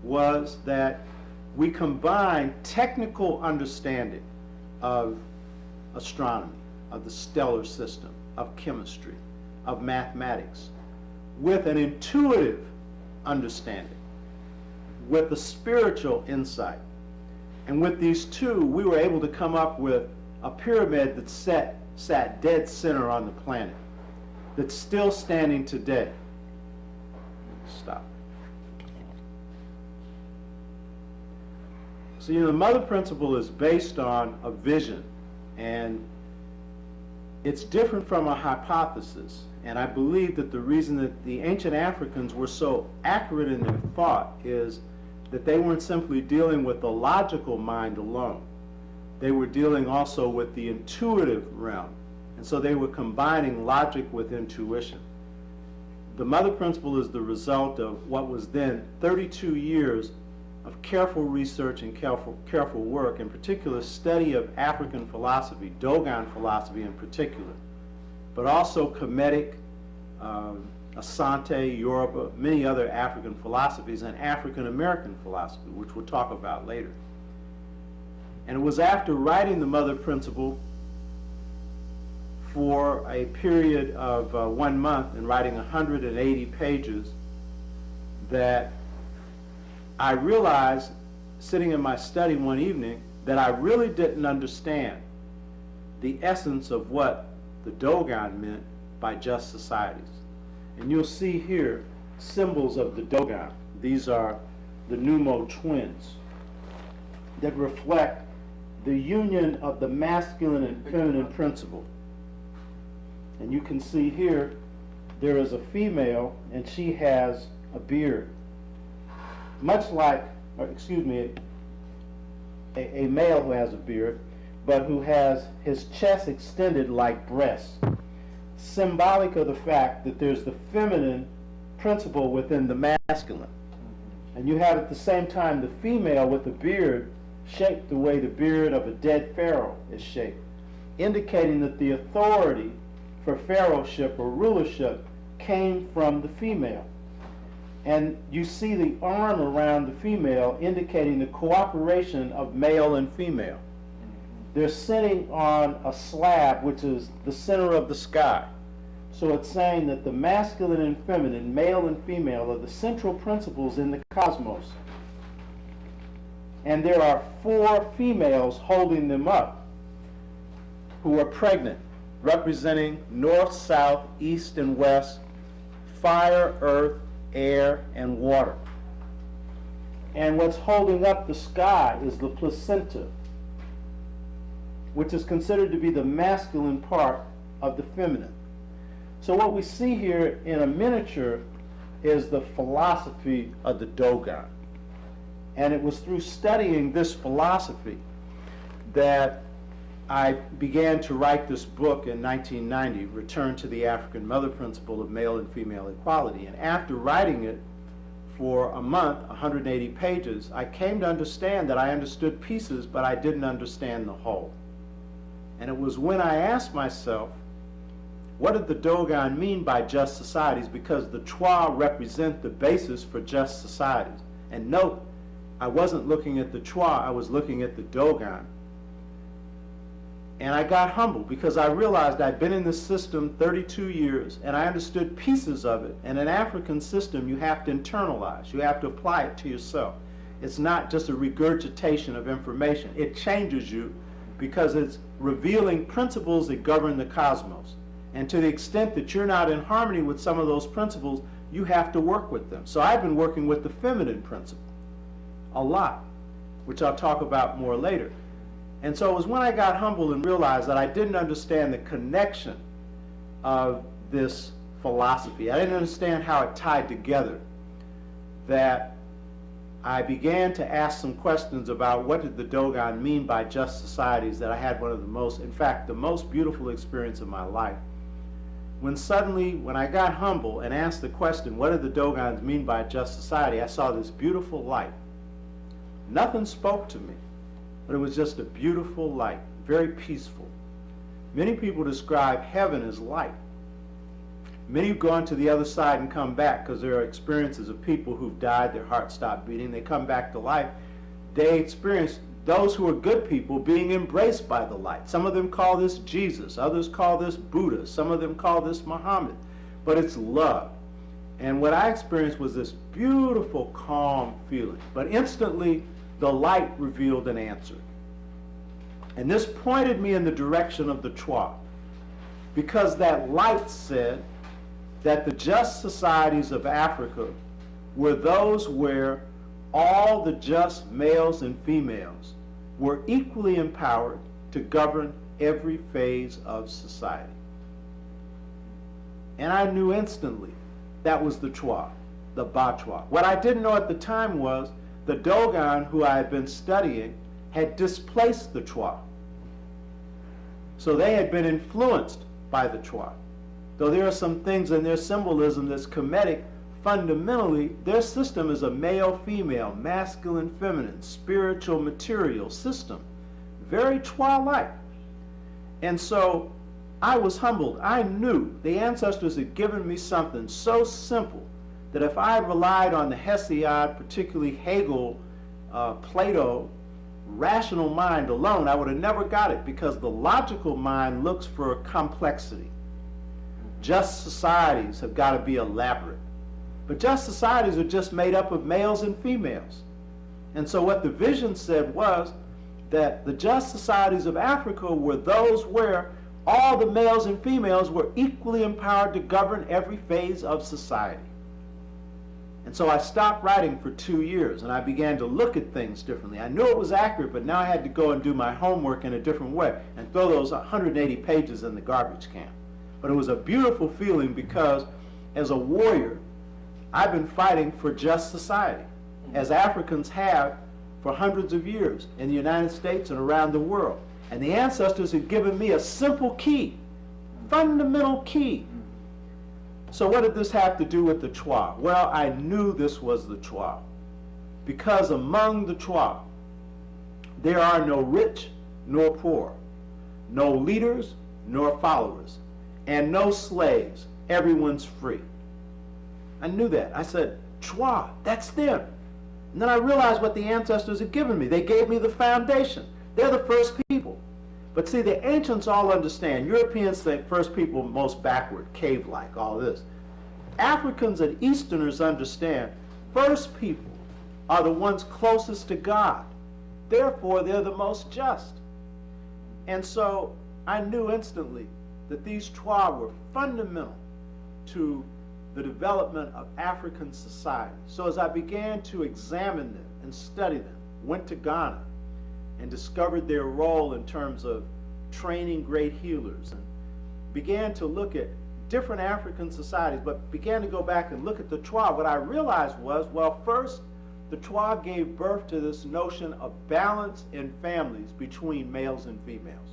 was that we combined technical understanding of astronomy, of the stellar system, of chemistry, of mathematics, with an intuitive understanding, with a spiritual insight. And with these two, we were able to come up with a pyramid that sat dead center on the planet, that's still standing today. Stop. So the mother principle is based on a vision, and it's different from a hypothesis. And I believe that the reason that the ancient Africans were so accurate in their thought is that they weren't simply dealing with the logical mind alone. They were dealing also with the intuitive realm. And so they were combining logic with intuition. The mother principle is the result of what was then 32 years of careful research and careful work, in particular study of African philosophy, Dogon philosophy in particular, but also Kemetic, Asante, Yoruba, many other African philosophies, and African American philosophy, which we'll talk about later. And it was after writing the mother principle for a period of 1 month and writing 180 pages that I realized, sitting in my study one evening, that I really didn't understand the essence of what the Dogon meant by just societies. And you'll see here symbols of the Dogon. These are the Numo twins that reflect the union of the masculine and feminine principle. And you can see here there is a female and she has a beard. Much like, a male who has a beard, but who has his chest extended like breasts, symbolic of the fact that there's the feminine principle within the masculine. And you have at the same time the female with the beard shaped the way the beard of a dead pharaoh is shaped, indicating that the authority for pharaohship or rulership came from the female. And you see the arm around the female indicating the cooperation of male and female. They're sitting on a slab which is the center of the sky. So it's saying that the masculine and feminine, male and female, are the central principles in the cosmos. And there are 4 females holding them up who are pregnant, representing north, south, east, and west, fire, earth, air, and water. And what's holding up the sky is the placenta, which is considered to be the masculine part of the feminine. So what we see here in a miniature is the philosophy of the Dogon. And it was through studying this philosophy that I began to write this book in 1990, Return to the African Mother Principle of Male and Female Equality. And after writing it for a month, 180 pages, I came to understand that I understood pieces, but I didn't understand the whole. And it was when I asked myself, what did the Dogon mean by just societies? Because the Twa represent the basis for just societies. And note, I wasn't looking at the Twa, I was looking at the Dogon. And I got humbled because I realized I'd been in this system 32 years and I understood pieces of it. And in an African system, you have to internalize, you have to apply it to yourself. It's not just a regurgitation of information. It changes you because it's revealing principles that govern the cosmos. And to the extent that you're not in harmony with some of those principles, you have to work with them. So I've been working with the feminine principle a lot, which I'll talk about more later. And so it was when I got humbled and realized that I didn't understand the connection of this philosophy. I didn't understand how it tied together, that I began to ask some questions about what did the Dogon mean by just societies, that I had one of the most, in fact, the most beautiful experience of my life. When suddenly, when I got humble and asked the question, what did the Dogons mean by just society, I saw this beautiful light. Nothing spoke to me, but it was just a beautiful light, very peaceful. Many people describe heaven as light. Many have gone to the other side and come back because there are experiences of people who've died, their heart stopped beating, they come back to life. They experience those who are good people being embraced by the light. Some of them call this Jesus, others call this Buddha, some of them call this Muhammad, but it's love. And what I experienced was this beautiful, calm feeling. But instantly, the light revealed an answer. And this pointed me in the direction of the Twa, because that light said that the just societies of Africa were those where all the just males and females were equally empowered to govern every phase of society. And I knew instantly that was the Chwa, the Batwa. What I didn't know at the time was the Dogon, who I had been studying, had displaced the Chwa. So they had been influenced by the Chwa. Though there are some things in their symbolism that's Kemetic, fundamentally their system is a male-female, masculine-feminine, spiritual, material system. Very Chwa-like. And so I was humbled. I knew the ancestors had given me something so simple that if I relied on the Hesiod, particularly Hegel, Plato, rational mind alone, I would have never got it, because the logical mind looks for complexity. Just societies have got to be elaborate. But just societies are just made up of males and females. And so what the vision said was that the just societies of Africa were those where all the males and females were equally empowered to govern every phase of society. And so I stopped writing for 2 years, and I began to look at things differently. I knew it was accurate, but now I had to go and do my homework in a different way and throw those 180 pages in the garbage can. But it was a beautiful feeling, because as a warrior, I've been fighting for just society, as Africans have for hundreds of years in the United States and around the world. And the ancestors had given me a simple key, fundamental key. So what did this have to do with the Chwa? Well, I knew this was the Chwa, because among the Chwa, there are no rich nor poor, no leaders nor followers, and no slaves. Everyone's free. I knew that. I said, Chwa, that's them. And then I realized what the ancestors had given me. They gave me the foundation. They're the first people. But see, the ancients all understand. Europeans think first people most backward, cave-like, all this. Africans and Easterners understand first people are the ones closest to God. Therefore, they're the most just. And so I knew instantly that these Chwa were fundamental to the development of African society. So as I began to examine them and study them, went to Ghana and discovered their role in terms of training great healers, and began to look at different African societies, but began to go back and look at the Chwa, what I realized was, well, first, the Chwa gave birth to this notion of balance in families between males and females.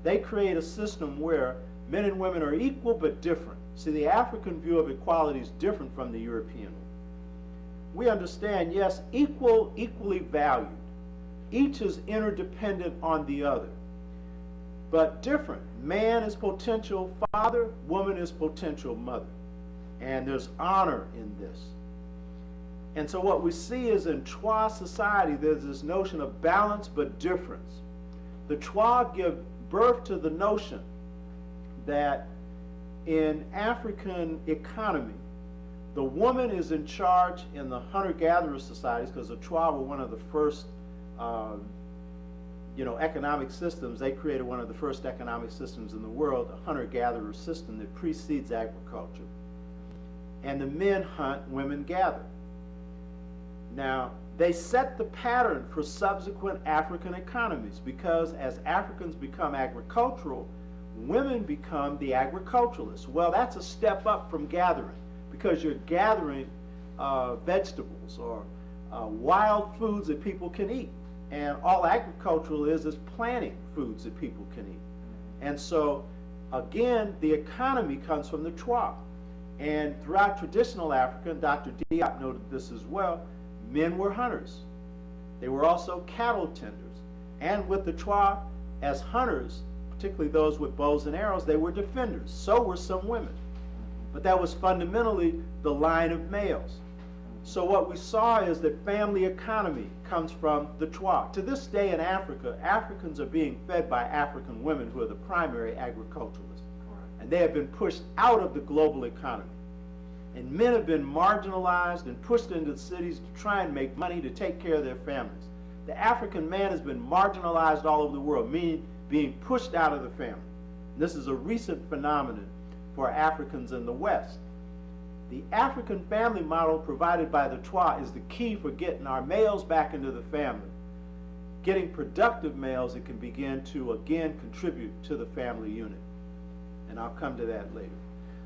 They create a system where men and women are equal but different. See, the African view of equality is different from the European one. We understand, yes, equally valued. Each is interdependent on the other, but different. Man is potential father, woman is potential mother. And there's honor in this. And so what we see is in Chwa society, there's this notion of balance but difference. The Chwa give birth to the notion that in African economy, the woman is in charge in the hunter-gatherer societies, because the Chwa were one of the first economic systems. They created one of the first economic systems in the world, a hunter-gatherer system that precedes agriculture. And the men hunt, women gather. Now, they set the pattern for subsequent African economies, because as Africans become agricultural, women become the agriculturalists. Well, that's a step up from gathering, because you're gathering vegetables or wild foods that people can eat. And all agricultural is planting foods that people can eat. And so, again, the economy comes from the Chwa. And throughout traditional Africa, and Dr. Diop noted this as well, men were hunters. They were also cattle tenders. And with the Chwa, as hunters, particularly those with bows and arrows, they were defenders. So were some women. But that was fundamentally the line of males. So what we saw is that family economy comes from the Chwa. To this day in Africa, Africans are being fed by African women who are the primary agriculturalists. And they have been pushed out of the global economy. And men have been marginalized and pushed into the cities to try and make money to take care of their families. The African man has been marginalized all over the world, meaning being pushed out of the family. And this is a recent phenomenon for Africans in the West. The African family model provided by the Chwa is the key for getting our males back into the family, getting productive males, it can begin to again contribute to the family unit. And I'll come to that later.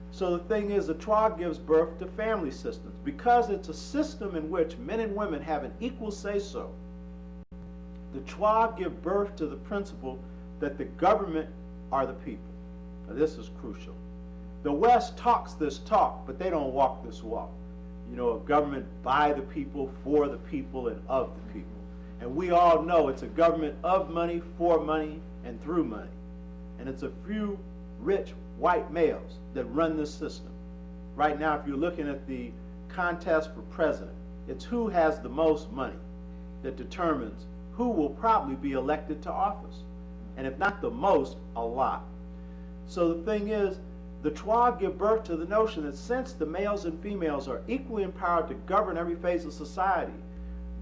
So the thing is, the Trois gives birth to family systems. Because it's a system in which men and women have an equal say-so, the Trois give birth to the principle that the government are the people. Now, this is crucial. The West talks this talk, but they don't walk this walk. You know, a government by the people, for the people, and of the people. And we all know it's a government of money, for money, and through money. And it's a few rich white males that run this system. Right now, if you're looking at the contest for president, it's who has the most money that determines who will probably be elected to office. And if not the most, a lot. So the thing is, the Trois give birth to the notion that since the males and females are equally empowered to govern every phase of society,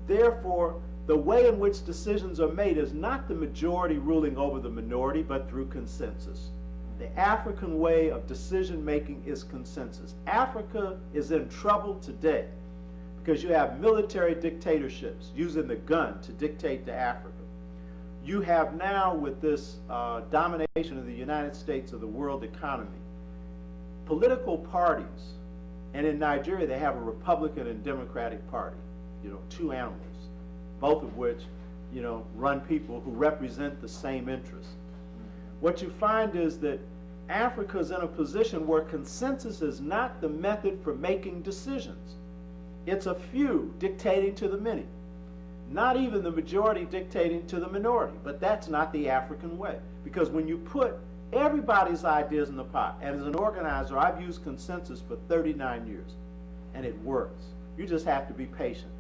therefore, the way in which decisions are made is not the majority ruling over the minority, but through consensus. The African way of decision making is consensus. Africa is in trouble today because you have military dictatorships using the gun to dictate to Africa. You have now, with this domination of the United States of the world economy, political parties, and in Nigeria they have a Republican and Democratic Party, you know, two animals, both of which, you know, run people who represent the same interests. What you find is that Africa is in a position where consensus is not the method for making decisions. It's a few dictating to the many, not even the majority dictating to the minority. But that's not the African way, because when you put everybody's ideas in the pot, and as an organizer, I've used consensus for 39 years, and it works. You just have to be patient.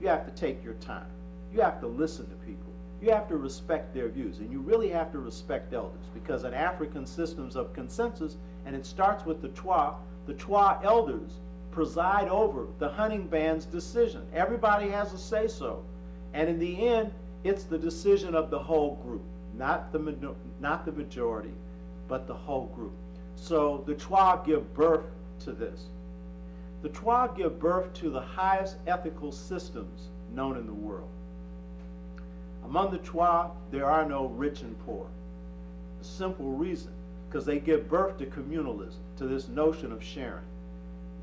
You have to take your time. You have to listen to people. You have to respect their views, and you really have to respect elders, because in African systems of consensus, and it starts with the Trois elders preside over the hunting band's decision. Everybody has a say-so, and in the end, it's the decision of the whole group, not the majority, but the whole group. So the Trois give birth to this. The Trois give birth to the highest ethical systems known in the world. Among the Trois, there are no rich and poor. A simple reason, because they give birth to communalism, to this notion of sharing.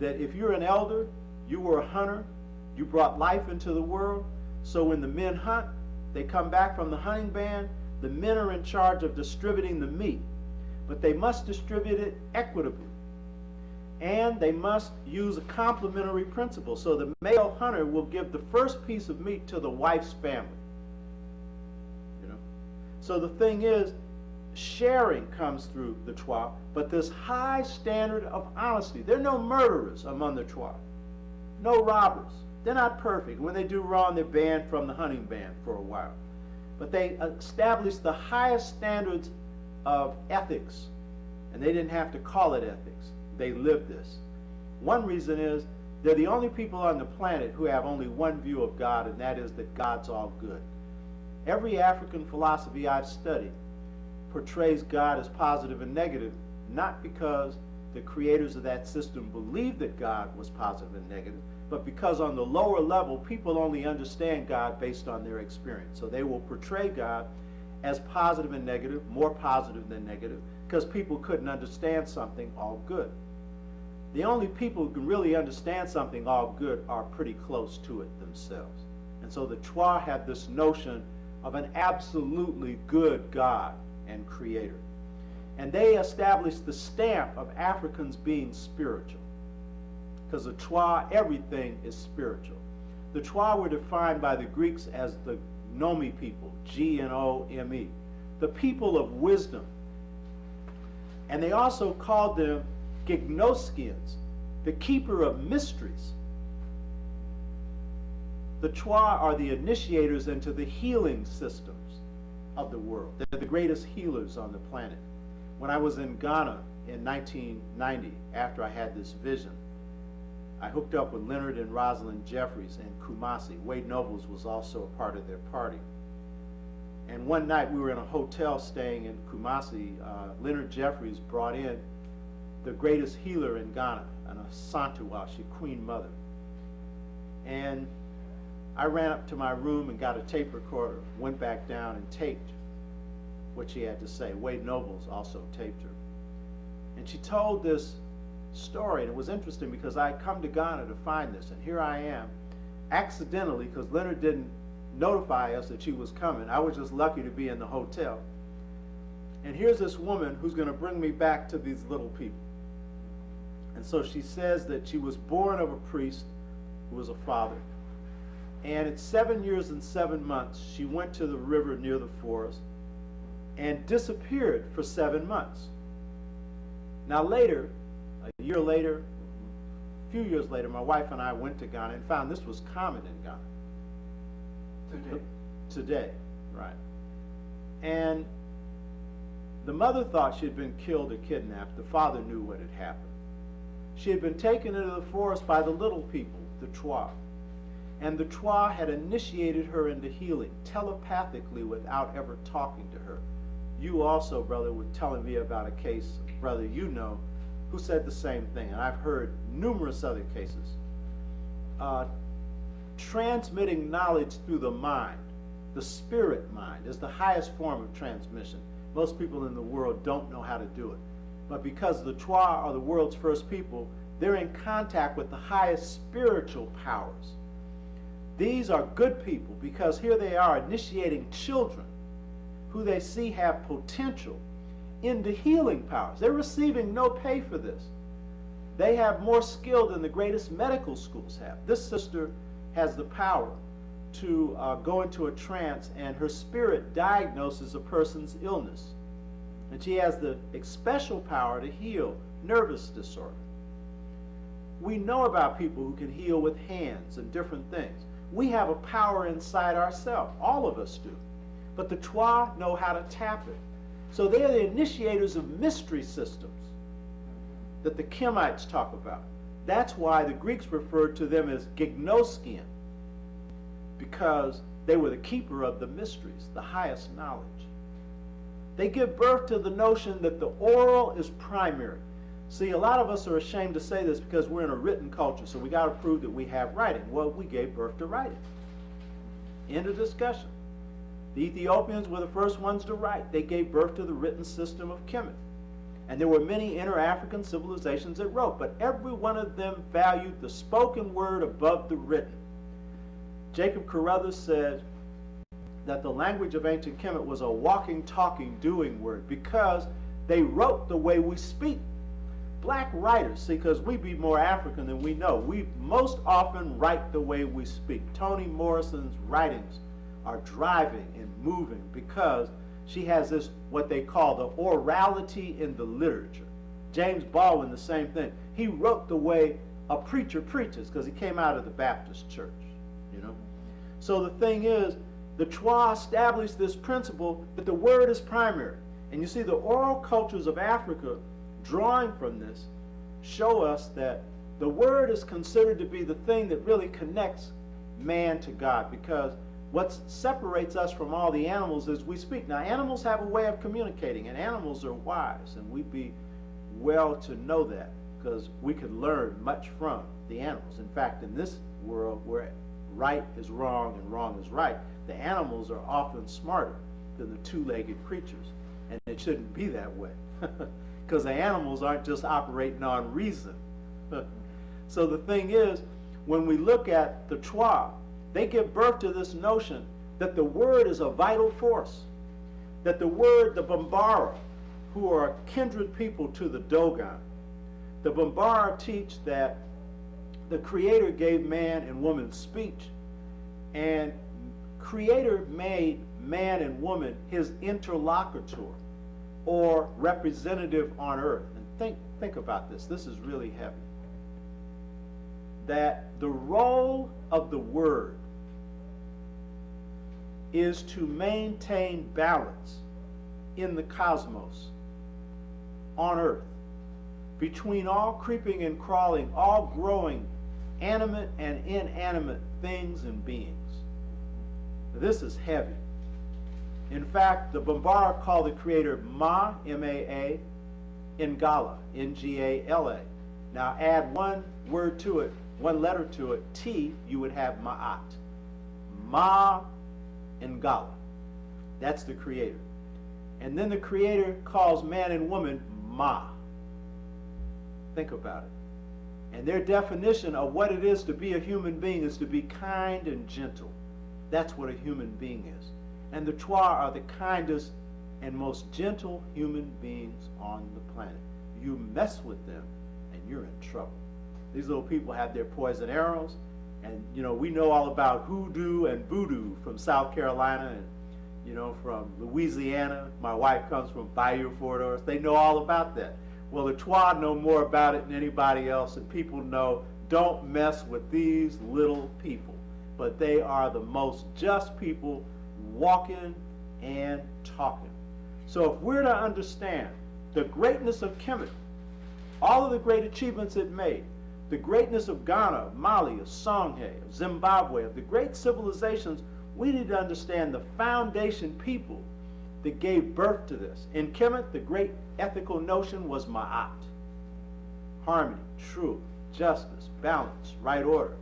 That if you're an elder, you were a hunter, you brought life into the world, so when the men hunt, they come back from the hunting band, the men are in charge of distributing the meat, but they must distribute it equitably. And they must use a complementary principle, so the male hunter will give the first piece of meat to the wife's family. So the thing is, sharing comes through the Trois, but this high standard of honesty. There are no murderers among the Trois, no robbers. They're not perfect. When they do wrong, they're banned from the hunting band for a while. But they established the highest standards of ethics, and they didn't have to call it ethics. They lived this. One reason is they're the only people on the planet who have only one view of God, and that is that God's all good. Every African philosophy I've studied portrays God as positive and negative, not because the creators of that system believed that God was positive and negative, but because on the lower level, people only understand God based on their experience. So they will portray God as positive and negative, more positive than negative, because people couldn't understand something all good. The only people who can really understand something all good are pretty close to it themselves. And so the Trois have this notion of an absolutely good God and creator. And they established the stamp of Africans being spiritual. Because the Trois, everything is spiritual. The Trois were defined by the Greeks as the Gnomi people, G-N-O-M-E, the people of wisdom. And they also called them Gignoskians, the keeper of mysteries. The Trois are the initiators into the healing systems of the world. They're the greatest healers on the planet. When I was in Ghana in 1990, after I had this vision, I hooked up with Leonard and Rosalind Jeffries in Kumasi. Wade Nobles was also a part of their party. And one night we were in a hotel staying in Kumasi. Leonard Jeffries brought in the greatest healer in Ghana, an Asantewa, she Queen Mother. And I ran up to my room and got a tape recorder, went back down and taped what she had to say. Wade Nobles also taped her. And she told this story, and it was interesting because I had come to Ghana to find this, and here I am, accidentally, because Leonard didn't notify us that she was coming. I was just lucky to be in the hotel. And here's this woman who's going to bring me back to these little people. And so she says that she was born of a priest who was a father. And at 7 years and 7 months, she went to the river near the forest and disappeared for 7 months. Now later, a year later, a few years later, my wife and I went to Ghana and found this was common in Ghana. Today, right. And the mother thought she had been killed or kidnapped. The father knew what had happened. She had been taken into the forest by the little people, the Twa. And the Twa had initiated her into healing telepathically without ever talking to her. You also, brother, were telling me about a case, brother you know, who said the same thing. And I've heard numerous other cases. Transmitting knowledge through the mind, the spirit mind, is the highest form of transmission. Most people in the world don't know how to do it. But because the Twa are the world's first people, they're in contact with the highest spiritual powers. These are good people because here they are initiating children who they see have potential into healing powers. They're receiving no pay for this. They have more skill than the greatest medical schools have. This sister has the power to go into a trance, and her spirit diagnoses a person's illness. And she has the special power to heal nervous disorder. We know about people who can heal with hands and different things. We have a power inside ourselves. All of us do. But the Twa know how to tap it. So they are the initiators of mystery systems that the Kemites talk about. That's why the Greeks referred to them as gignoskian, because they were the keeper of the mysteries, the highest knowledge. They give birth to the notion that the oral is primary. See, a lot of us are ashamed to say this because we're in a written culture, so we got to prove that we have writing. Well, we gave birth to writing. End of discussion. The Ethiopians were the first ones to write. They gave birth to the written system of Kemet. And there were many inter-African civilizations that wrote, but every one of them valued the spoken word above the written. Jacob Carruthers said that the language of ancient Kemet was a walking, talking, doing word because they wrote the way we speak. Black writers, see, because we be more African than we know, we most often write the way we speak. Toni Morrison's writings are driving and moving because she has this, what they call the orality in the literature. James Baldwin, the same thing. He wrote the way a preacher preaches because he came out of the Baptist church, you know. So the thing is, the Twa established this principle that the word is primary. And you see, the oral cultures of Africa, drawing from this, show us that the word is considered to be the thing that really connects man to God, because what separates us from all the animals is we speak. Now, animals have a way of communicating, and animals are wise, and we'd be well to know that because we could learn much from the animals. In fact, in this world where right is wrong and wrong is right, the animals are often smarter than the two-legged creatures, and it shouldn't be that way because the animals aren't just operating on reason. So the thing is, when we look at the Twa, they give birth to this notion that the word is a vital force, that the word, the Bambara, who are kindred people to the Dogon, the Bambara teach that the Creator gave man and woman speech, and Creator made man and woman his interlocutor or representative on earth. And think about this. This is really heavy. That the role of the word is to maintain balance in the cosmos, on earth, between all creeping and crawling, all growing, animate and inanimate things and beings. This is heavy. In fact, the Bambara call the Creator Ma, M-A-A, Ngala, N-G-A-L-A. Now add one word to it, one letter to it, T, you would have Maat. Ma Ngala. That's the creator. And then the creator calls man and woman Ma. Think about it. And their definition of what it is to be a human being is to be kind and gentle. That's what a human being is. And the Twa are the kindest and most gentle human beings on the planet. You mess with them and you're in trouble. These little people have their poison arrows, and we know all about hoodoo and voodoo from South Carolina and from Louisiana. My wife comes from Bayou Fort Ors. They know all about that. Well, the Twa know more about it than anybody else, and people know, don't mess with these little people. But they are the most just people walking and talking. So if we're to understand the greatness of Kemet, all of the great achievements it made, the greatness of Ghana, of Mali, of Songhay, of Zimbabwe, of the great civilizations, we need to understand the foundation people that gave birth to this. In Kemet, the great ethical notion was Maat. Harmony, truth, justice, balance, right order.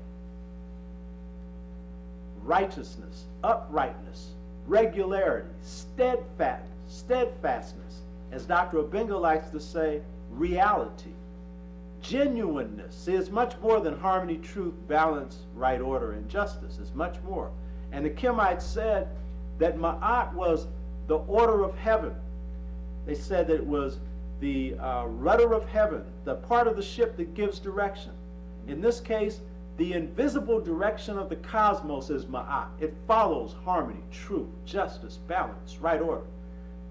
Righteousness, uprightness, regularity, steadfastness. As Dr. Obenga likes to say, reality. Genuineness. See, it's much more than harmony, truth, balance, right order, and justice. It's much more. And the Kemites said that Ma'at was the order of heaven. They said that it was the rudder of heaven, the part of the ship that gives direction. In this case, the invisible direction of the cosmos is Ma'at. It follows harmony, truth, justice, balance, right order.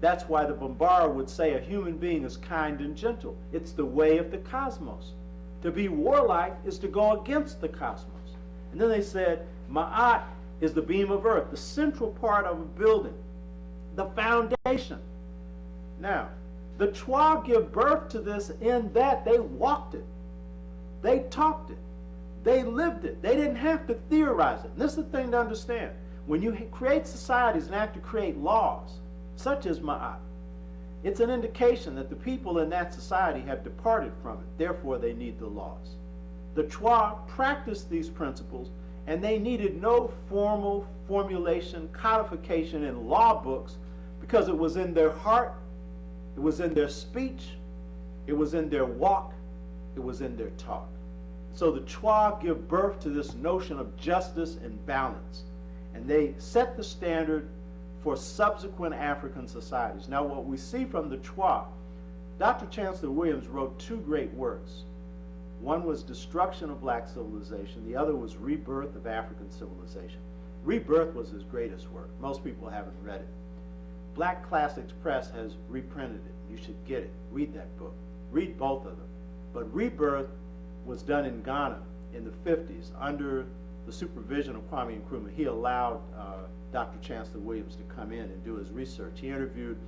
That's why the Bambara would say a human being is kind and gentle. It's the way of the cosmos. To be warlike is to go against the cosmos. And then they said, Ma'at is the beam of earth, the central part of a building, the foundation. Now, the Twa give birth to this in that they walked it. They talked it. They lived it. They didn't have to theorize it. And this is the thing to understand. When you create societies and have to create laws, such as Ma'at, it's an indication that the people in that society have departed from it. Therefore, they need the laws. The Twa practiced these principles, and they needed no formal formulation, codification in law books, because it was in their heart, it was in their speech, it was in their walk, it was in their talk. So the Twa give birth to this notion of justice and balance, and they set the standard for subsequent African societies. Now, what we see from the Twa, Dr. Chancellor Williams wrote two great works. One was Destruction of Black Civilization. The other was Rebirth of African Civilization. Rebirth was his greatest work. Most people haven't read it. Black Classics Press has reprinted it. You should get it. Read that book. Read both of them. But Rebirth was done in Ghana in the 50s under the supervision of Kwame Nkrumah. He allowed Dr. Chancellor Williams to come in and do his research. He interviewed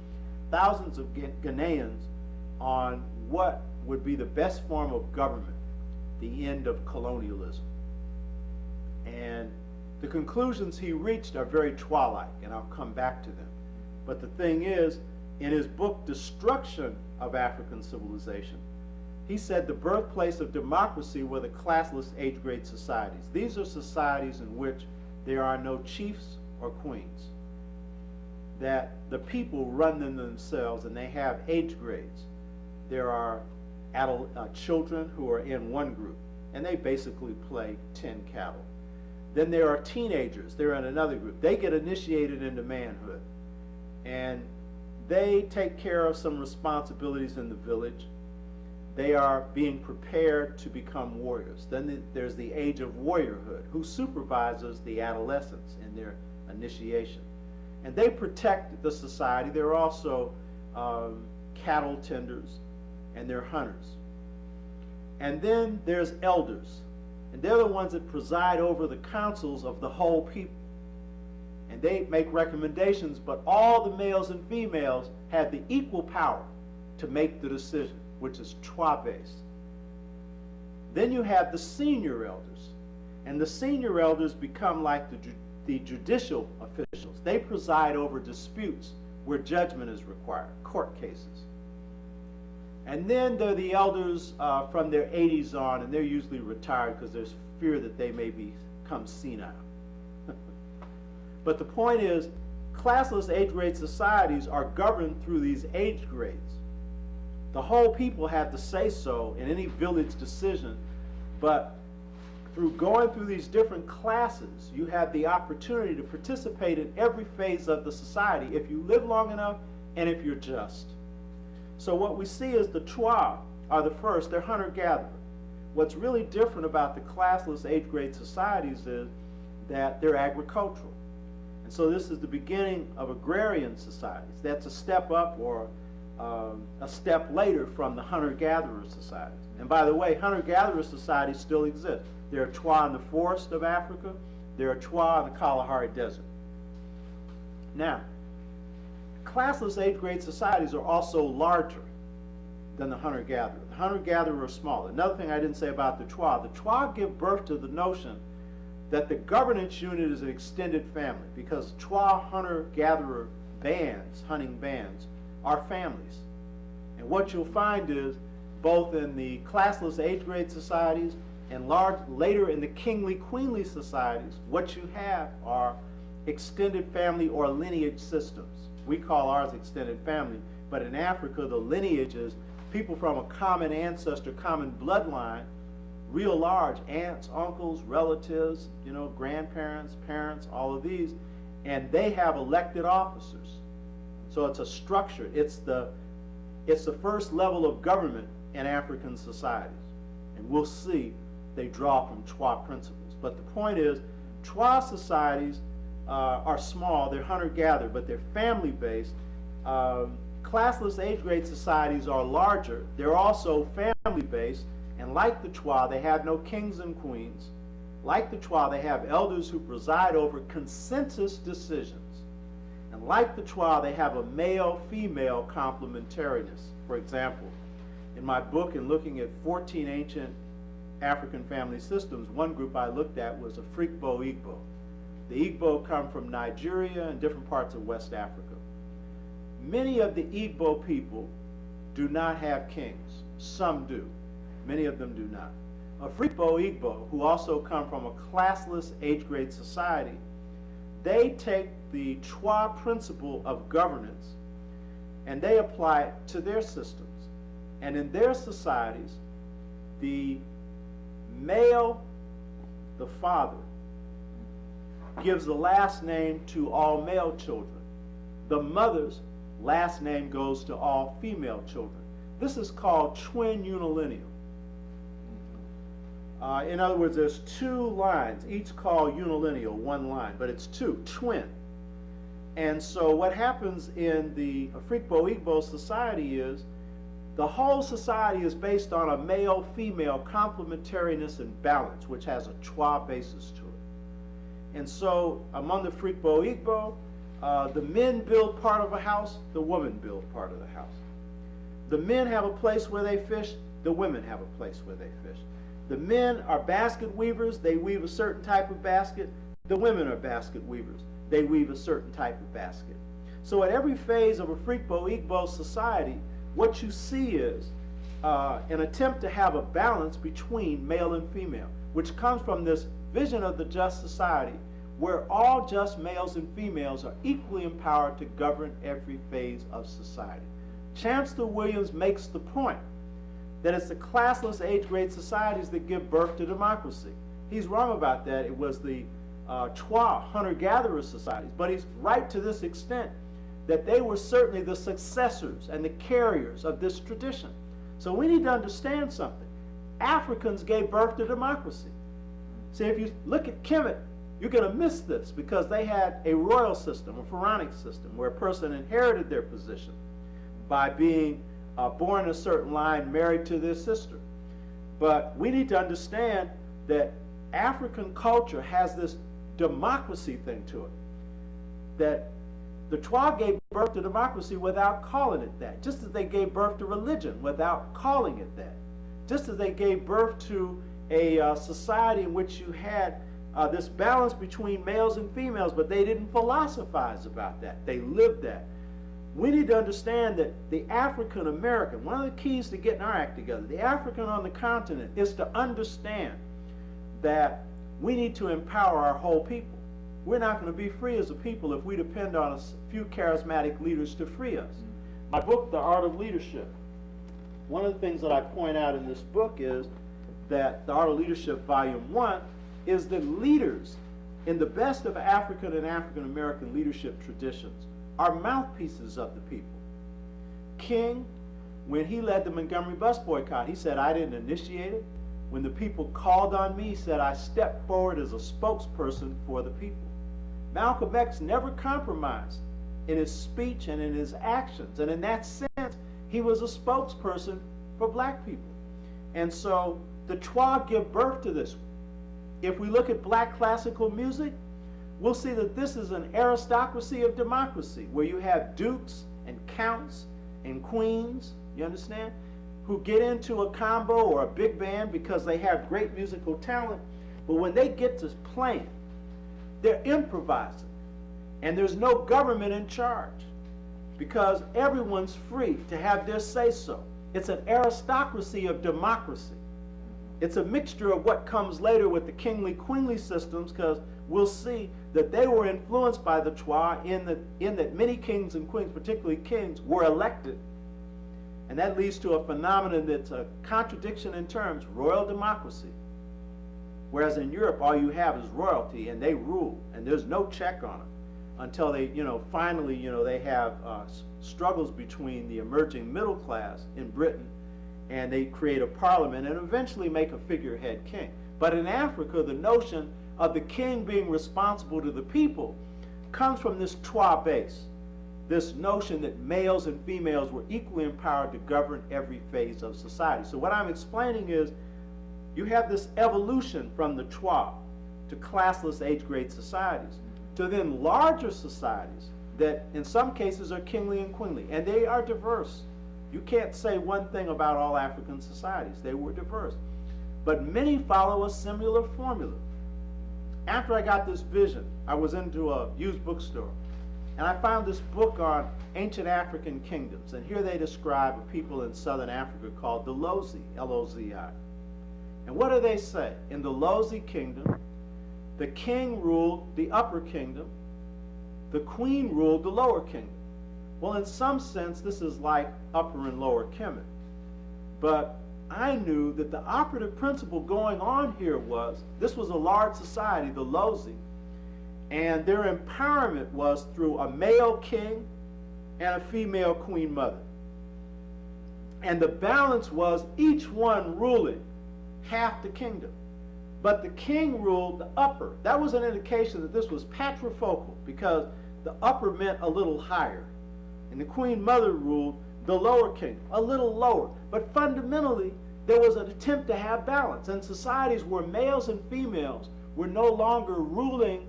thousands of Ghanaians on what would be the best form of government, the end of colonialism. And the conclusions he reached are very Twa-like, and I'll come back to them. But the thing is, in his book, Destruction of African Civilization, he said the birthplace of democracy were the classless age-grade societies. These are societies in which there are no chiefs or queens, that the people run them themselves and they have age grades. There are adult children who are in one group, and they basically play tin cattle. Then there are teenagers, they're in another group. They get initiated into manhood, and they take care of some responsibilities in the village. They are being prepared to become warriors. Then there's the age of warriorhood, who supervises the adolescents in their initiation. And they protect the society. They're also cattle tenders, and they're hunters. And then there's elders, and they're the ones that preside over the councils of the whole people. And they make recommendations, but all the males and females have the equal power to make the decision, which is Twa-based. Then you have the senior elders, and the senior elders become like the judicial officials. They preside over disputes where judgment is required, court cases. And then there are the elders from their 80s on, and they're usually retired because there's fear that they may become senile. But the point is, classless age grade societies are governed through these age grades. The whole people have to say so in any village decision, but through going through these different classes, you have the opportunity to participate in every phase of the society if you live long enough and if you're just. So what we see is the Twa are the first, they're hunter-gatherer. What's really different about the classless age grade societies is that they're agricultural. And so this is the beginning of agrarian societies. That's a step up or a step later from the hunter-gatherer societies. And by the way, hunter-gatherer societies still exist. There are Twa in the forest of Africa. There are Twa in the Kalahari Desert. Now, classless age grade societies are also larger than the hunter-gatherer. The hunter-gatherer are smaller. Another thing I didn't say about the Twa give birth to the notion that the governance unit is an extended family, because Twa hunter-gatherer bands, hunting bands, are families. And what you'll find is, both in the classless age grade societies and later in the kingly, queenly societies, what you have are extended family or lineage systems. We call ours extended family, but in Africa, the lineage is people from a common ancestor, common bloodline, real large, aunts, uncles, relatives, grandparents, parents, all of these, and they have elected officers. So it's a structure. It's the first level of government in African societies. And we'll see they draw from Twa principles. But the point is, Twa societies are small, they're hunter-gatherer, but they're family-based. Classless age grade societies are larger. They're also family-based, and like the Twa, they have no kings and queens. Like the Twa, they have elders who preside over consensus decisions. And like the Twa, they have a male-female complementariness. For example, in my book, in looking at 14 ancient African family systems, one group I looked at was a Frikbo Igbo. The Igbo come from Nigeria and different parts of West Africa. Many of the Igbo people do not have kings. Some do. Many of them do not. A Frikbo Igbo, who also come from a classless age grade society, they take the Twa principle of governance and they apply it to their systems. And in their societies, the male, the father, gives the last name to all male children. The mother's last name goes to all female children. This is called twin unilineal. In other words, there's two lines, each called unilineal, one line, but it's two, twin. And so what happens in the Frikbo Igbo society is the whole society is based on a male-female complementariness and balance, which has a Twa basis to it. And so among the Frikbo Igbo, the men build part of a house, the women build part of the house. The men have a place where they fish, the women have a place where they fish. The men are basket weavers, they weave a certain type of basket. The women are basket weavers, they weave a certain type of basket. So at every phase of a Frikbo Igbo society, what you see is an attempt to have a balance between male and female, which comes from this vision of the just society where all just males and females are equally empowered to govern every phase of society. Chancellor Williams makes the point that it's the classless age grade societies that give birth to democracy. He's wrong about that. It was the Twa hunter-gatherer societies, but he's right to this extent that they were certainly the successors and the carriers of this tradition. So we need to understand something. Africans gave birth to democracy. See, if you look at Kemet, you're going to miss this because they had a royal system, a pharaonic system, where a person inherited their position by being born in a certain line, married to their sister. But we need to understand that African culture has this democracy thing to it, that the Twa gave birth to democracy without calling it that, just as they gave birth to religion without calling it that, just as they gave birth to a society in which you had this balance between males and females, but they didn't philosophize about that. They lived that. We need to understand that the African American, one of the keys to getting our act together, the African on the continent, is to understand that we need to empower our whole people. we're not going to be free as a people if we depend on a few charismatic leaders to free us. My book, The Art of Leadership, one of the things that I point out in this book is that The Art of Leadership, Volume 1, is that leaders in the best of African and African American leadership traditions are mouthpieces of the people. King, when he led the Montgomery bus boycott, he said, I didn't initiate it. When the people called on me, he said, I stepped forward as a spokesperson for the people. Malcolm X never compromised in his speech and in his actions. And in that sense, he was a spokesperson for black people. And so the Twa give birth to this. If we look at black classical music, we'll see that this is an aristocracy of democracy, where you have dukes and counts and queens, you understand, who get into a combo or a big band because they have great musical talent, but when they get to playing, they're improvising, and there's no government in charge because everyone's free to have their say-so. It's an aristocracy of democracy. It's a mixture of what comes later with the kingly, queenly systems, because we'll see that they were influenced by the Twa in that many kings and queens, particularly kings, were elected. And that leads to a phenomenon that's a contradiction in terms, royal democracy. Whereas in Europe, all you have is royalty, and they rule, and there's no check on them until they, finally, they have struggles between the emerging middle class in Britain, and they create a parliament and eventually make a figurehead king. But in Africa, the notion of the king being responsible to the people comes from this Twa base, this notion that males and females were equally empowered to govern every phase of society. So what I'm explaining is you have this evolution from the Twa to classless age-grade societies to then larger societies that in some cases are kingly and queenly, and they are diverse. You can't say one thing about all African societies. They were diverse. But many follow a similar formula. After I got this vision, I was into a used bookstore, and I found this book on ancient African kingdoms. And here they describe a people in southern Africa called the Lozi, L-O-Z-I. And what do they say? In the Lozi kingdom, the king ruled the upper kingdom, the queen ruled the lower kingdom. Well, in some sense, this is like upper and lower Kemet. But I knew that the operative principle going on here was, this was a large society, the Lozi, and their empowerment was through a male king and a female queen mother. And the balance was each one ruling half the kingdom. But the king ruled the upper. That was an indication that this was patrifocal, because the upper meant a little higher. And the queen mother ruled the lower kingdom, a little lower. But fundamentally, there was an attempt to have balance. And societies where males and females were no longer ruling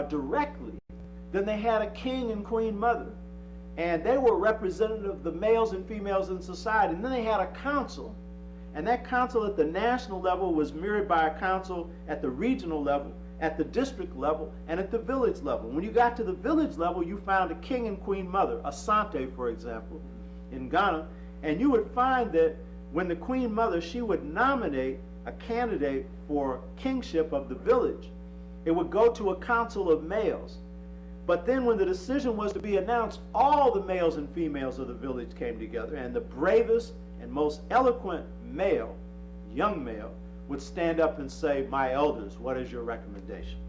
directly, then they had a king and queen mother. And they were representative of the males and females in society. And then they had a council. And that council at the national level was mirrored by a council at the regional level, at the district level, and at the village level. When you got to the village level, you found a king and queen mother, Asante, for example, in Ghana. And you would find that when the queen mother, she would nominate a candidate for kingship of the village. It would go to a council of males. But then when the decision was to be announced, all the males and females of the village came together, and the bravest and most eloquent male, young male, would stand up and say, my elders, what is your recommendation?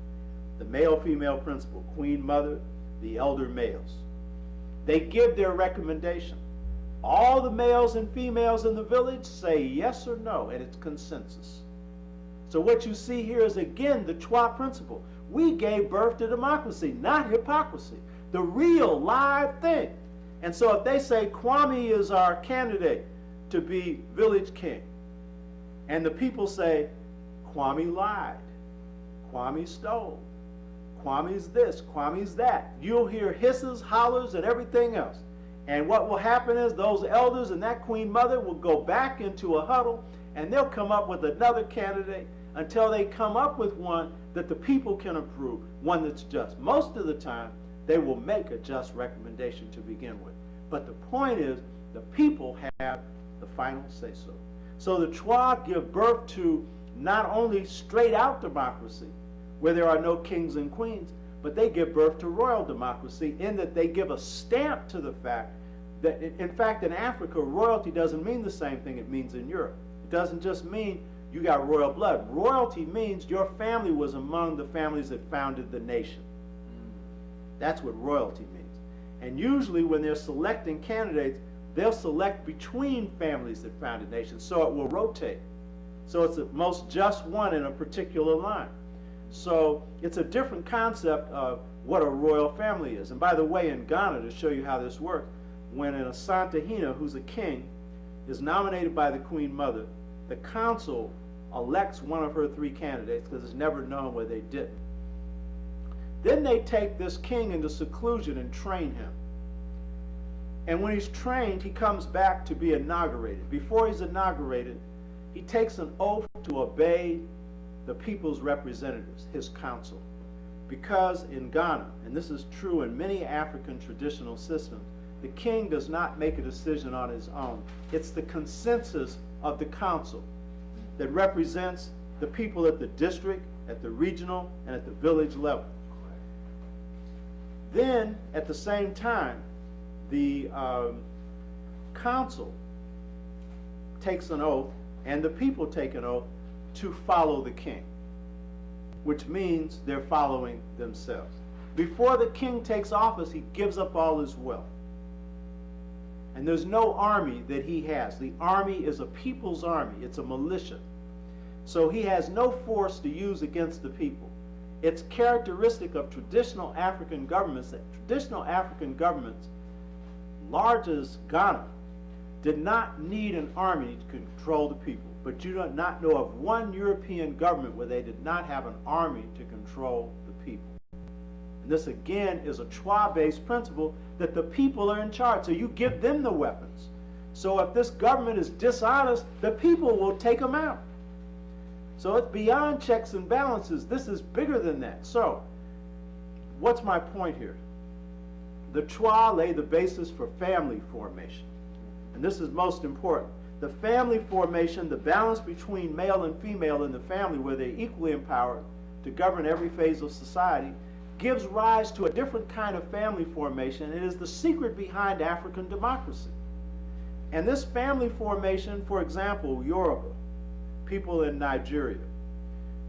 The male-female principle, queen mother, the elder males. They give their recommendation. All the males and females in the village say yes or no, and it's consensus. So what you see here is, again, the Twa principle. We gave birth to democracy, not hypocrisy, the real live thing. And so if they say Kwame is our candidate to be village king, and the people say, Kwame lied, Kwame stole, Kwame's this, Kwame's that, you'll hear hisses, hollers, and everything else. And what will happen is those elders and that queen mother will go back into a huddle, and they'll come up with another candidate until they come up with one that the people can approve, one that's just. Most of the time, they will make a just recommendation to begin with. But the point is, the people have the final say-so. So the Twa give birth to not only straight-out democracy, where there are no kings and queens, but they give birth to royal democracy in that they give a stamp to the fact that, in fact, in Africa, royalty doesn't mean the same thing it means in Europe. It doesn't just mean you got royal blood. Royalty means your family was among the families that founded the nation. That's what royalty means. And usually when they're selecting candidates, they'll select between families that founded nations, so it will rotate. So it's the most just one in a particular line. So it's a different concept of what a royal family is. And by the way, in Ghana, to show you how this works, when an Asantehene, who's a king, is nominated by the Queen Mother, the council elects one of her 3 candidates, because it's never known whether they didn't. Then they take this king into seclusion and train him. And when he's trained, he comes back to be inaugurated. Before he's inaugurated, he takes an oath to obey the people's representatives, his council. Because in Ghana, and this is true in many African traditional systems, the king does not make a decision on his own. It's the consensus of the council that represents the people at the district, at the regional, and at the village level. Then, at the same time, the council takes an oath, and the people take an oath to follow the king, which means they're following themselves. Before the king takes office, he gives up all his wealth. And there's no army that he has. The army is a people's army. It's a militia. So he has no force to use against the people. It's characteristic of traditional African governments that traditional African governments, large as Ghana, did not need an army to control the people. But you do not know of one European government where they did not have an army to control the people. And this again is a Chwa-based principle that the people are in charge. So you give them the weapons. So if this government is dishonest, the people will take them out. So it's beyond checks and balances. This is bigger than that. So what's my point here? The Chwa lay the basis for family formation. And this is most important. The family formation, the balance between male and female in the family where they're equally empowered to govern every phase of society, gives rise to a different kind of family formation. It is the secret behind African democracy. And this family formation, for example, Yoruba, people in Nigeria.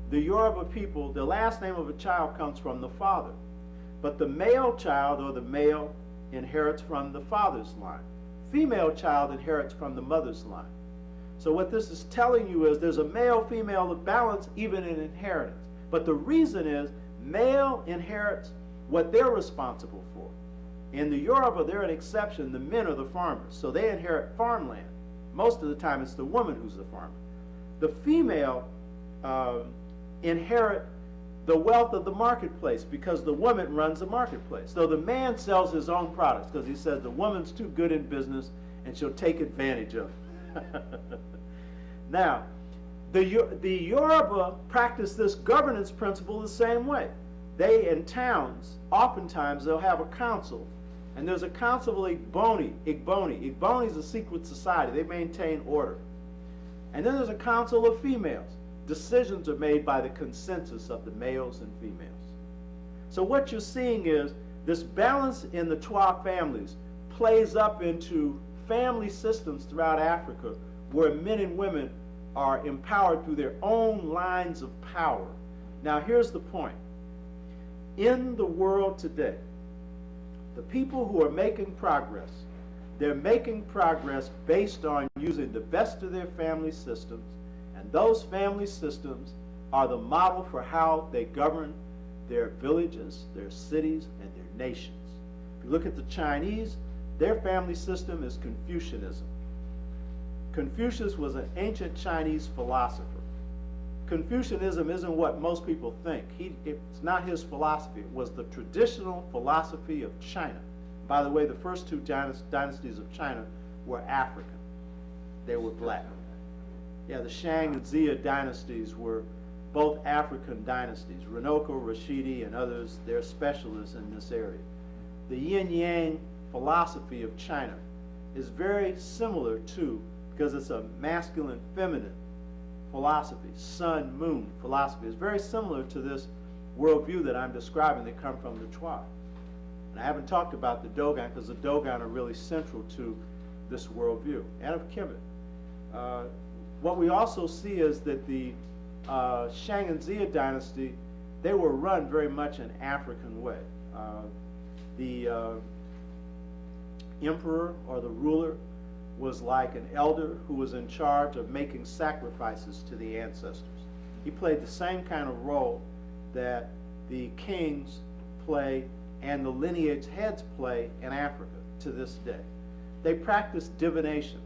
The Yoruba people, the last name of a child comes from the father. But the male child or the male inherits from the father's line. Female child inherits from the mother's line. So what this is telling you is there's a male-female balance even in inheritance. But the reason is male inherits what they're responsible for. In the Yoruba, they're an exception. The men are the farmers, so they inherit farmland. Most of the time, it's the woman who's the farmer. The female inherit the wealth of the marketplace because the woman runs the marketplace. So the man sells his own products because he says the woman's too good in business and she'll take advantage of it. Now, the Yoruba practice this governance principle the same way. They, in towns, oftentimes they'll have a council, and there's a council of Igboni. Igboni is a secret society. They maintain order. And then there's a council of females. Decisions are made by the consensus of the males and females. So what you're seeing is this balance in the Chwa families plays up into family systems throughout Africa where men and women are empowered through their own lines of power. Now here's the point. In the world today, the people who are making progress, they're making progress based on using the best of their family systems, and those family systems are the model for how they govern their villages, their cities, and their nations. If you look at the Chinese, their family system is Confucianism. Confucius was an ancient Chinese philosopher. Confucianism isn't what most people think. It's not his philosophy. It was the traditional philosophy of China. By the way, the first two dynasties of China were African. They were black. Yeah, the Shang and Xia dynasties were both African dynasties. Renoko, Rashidi, and others, they're specialists in this area. The yin-yang philosophy of China is very similar to, because it's a masculine-feminine philosophy, sun-moon philosophy. It's very similar to this worldview that I'm describing that come from the Twa. And I haven't talked about the Dogon because the Dogon are really central to this worldview, and of Kemet. What we also see is that the Shang and Xia dynasty, they were run very much an African way. The emperor or the ruler was like an elder who was in charge of making sacrifices to the ancestors. He played the same kind of role that the kings play and the lineage heads play in Africa to this day. They practice divination,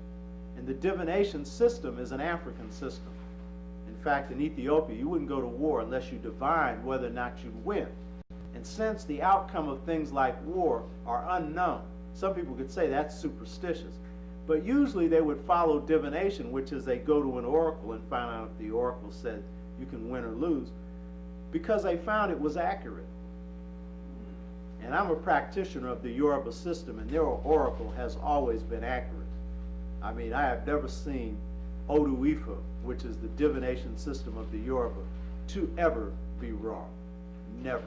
and the divination system is an African system. In fact, in Ethiopia, you wouldn't go to war unless you divined whether or not you'd win. And since the outcome of things like war are unknown, some people could say that's superstitious. But usually they would follow divination, which is they go to an oracle and find out if the oracle said you can win or lose, because they found it was accurate. And I'm a practitioner of the Yoruba system, and their oracle has always been accurate. I mean, I have never seen Odu Ifa, which is the divination system of the Yoruba, to ever be wrong. Never.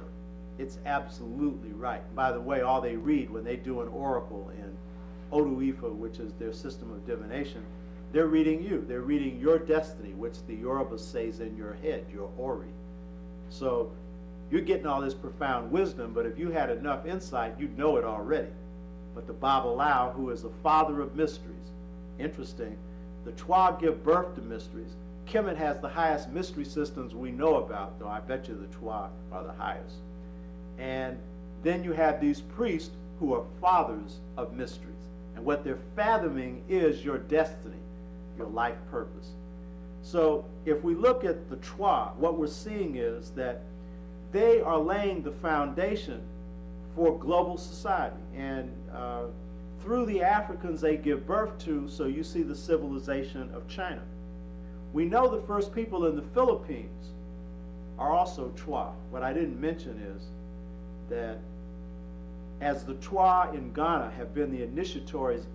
It's absolutely right. By the way, all they read when they do an oracle in Odu Ifa, which is their system of divination, they're reading you. They're reading your destiny, which the Yoruba says in your head, your Ori. So you're getting all this profound wisdom, but if you had enough insight, you'd know it already. But the Babalawo, who is the father of mysteries, interesting, the Twa give birth to mysteries. Kemet has the highest mystery systems we know about, though I bet you the Twa are the highest. And then you have these priests who are fathers of mysteries. And what they're fathoming is your destiny, your life purpose. So if we look at the Twa, what we're seeing is that they are laying the foundation for global society. And through the Africans they give birth to, so you see the civilization of China. We know the first people in the Philippines are also Twa. What I didn't mention is that as the Twa in Ghana have been the initiatories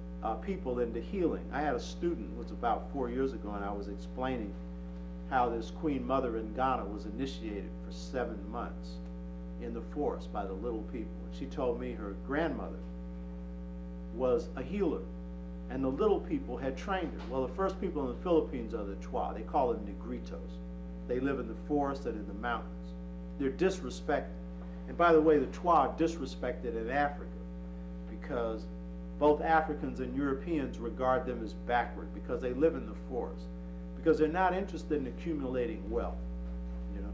people into healing. I had a student, it was about 4 years ago, and I was explaining how this Queen Mother in Ghana was initiated for 7 months in the forest by the little people. And she told me her grandmother was a healer, and the little people had trained her. Well, the first people in the Philippines are the Twa. They call them Negritos. They live in the forest and in the mountains. They're disrespected. And by the way, the Twa are disrespected in Africa because both Africans and Europeans regard them as backward because they live in the forest, because they're not interested in accumulating wealth, you know.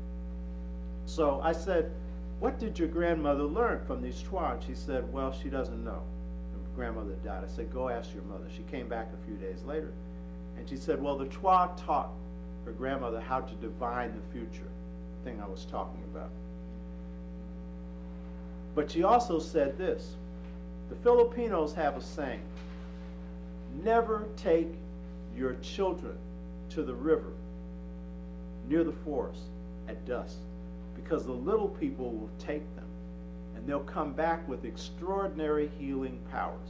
So I said, what did your grandmother learn from these Twa? And she said, well, she doesn't know. Her grandmother died. I said, go ask your mother. She came back a few days later, and she said, well, the Twa taught her grandmother how to divine the future, the thing I was talking about. But she also said this, the Filipinos have a saying, never take your children to the river near the forest at dusk, because the little people will take them and they'll come back with extraordinary healing powers.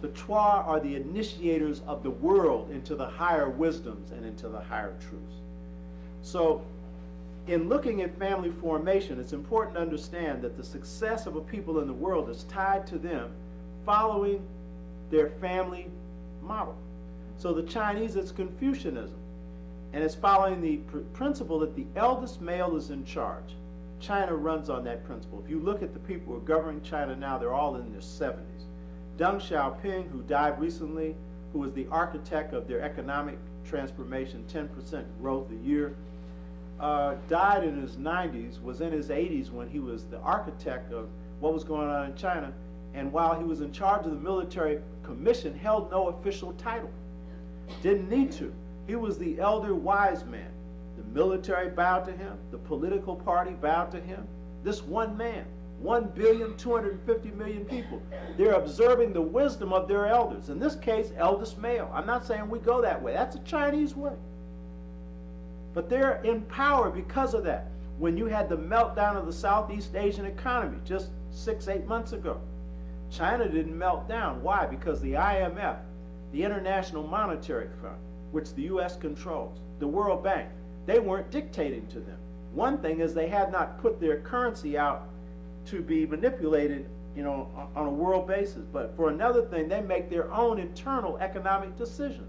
The Twa are the initiators of the world into the higher wisdoms and into the higher truths. So in looking at family formation, it's important to understand that the success of a people in the world is tied to them following their family model. So the Chinese, it's Confucianism, and it's following the principle that the eldest male is in charge. China runs on that principle. If you look at the people who are governing China now, they're all in their 70s. Deng Xiaoping, who died recently, who was the architect of their economic transformation, 10% growth a year, died in his 90s, was in his 80s when he was the architect of what was going on in China, and while he was in charge of the military commission, held no official title. Didn't need to. He was the elder wise man. The military bowed to him, the political party bowed to him. This one man, 1,250,000,000 people. They're observing the wisdom of their elders. In this case, eldest male. I'm not saying we go that way. That's a Chinese way. But they're in power because of that. When you had the meltdown of the Southeast Asian economy just 6-8 months ago, China didn't melt down. Why? Because the IMF, the International Monetary Fund, which the U.S. controls, the World Bank, they weren't dictating to them. One thing is they had not put their currency out to be manipulated, on a world basis. But for another thing, they make their own internal economic decisions.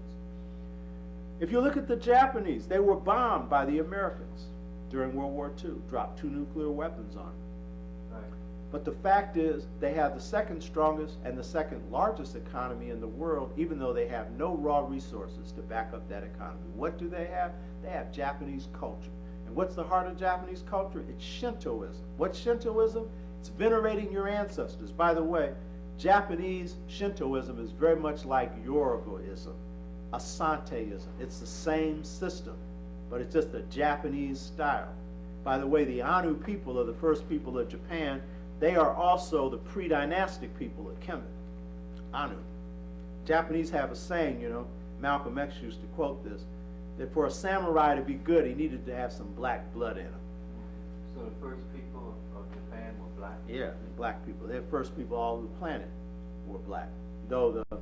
If you look at the Japanese, they were bombed by the Americans during World War II, dropped 2 nuclear weapons on them. Right. But the fact is, they have the second strongest and the second largest economy in the world, even though they have no raw resources to back up that economy. What do they have? They have Japanese culture. And what's the heart of Japanese culture? It's Shintoism. What's Shintoism? It's venerating your ancestors. By the way, Japanese Shintoism is very much like Yorubaism, Asanteism. It's the same system, but it's just a Japanese style. By the way, the Anu people are the first people of Japan. They are also the pre-dynastic people of Kemet, Anu. Japanese have a saying, Malcolm X used to quote this, that for a samurai to be good, he needed to have some black blood in him. So the first people of Japan were black? Yeah, black people. They're the first people all over the planet were black. Though the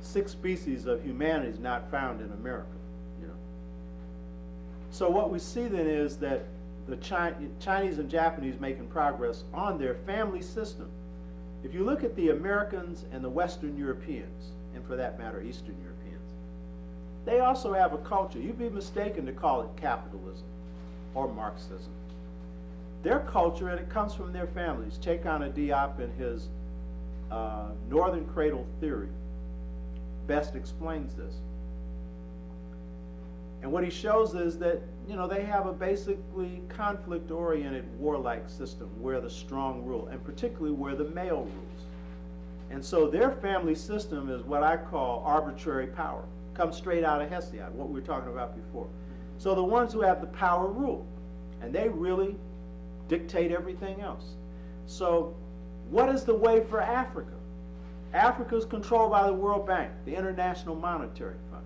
6th species of humanity is not found in America, So what we see then is that the Chinese and Japanese making progress on their family system. If you look at the Americans and the Western Europeans, and for that matter, Eastern Europeans, they also have a culture. You'd be mistaken to call it capitalism or Marxism. Their culture, and it comes from their families. Cheikana Diop in his Northern Cradle theory best explains this. And what he shows is that, they have a basically conflict-oriented warlike system where the strong rule, and particularly where the male rules. And so their family system is what I call arbitrary power. Comes straight out of Hesiod, what we were talking about before. So the ones who have the power rule, and they really dictate everything else. So what is the way for Africa? Africa is controlled by the World Bank, the International Monetary Fund.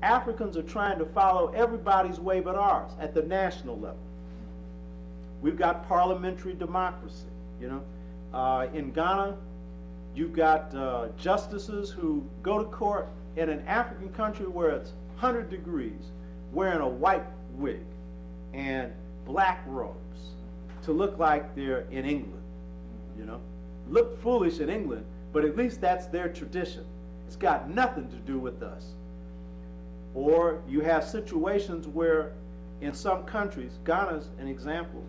Africans are trying to follow everybody's way but ours at the national level. We've got parliamentary democracy, In Ghana, you've got justices who go to court in an African country where it's 100 degrees, wearing a white wig and black robes to look like they're in England, Look foolish in England, but at least that's their tradition. It's got nothing to do with us. Or you have situations where in some countries, Ghana's an example,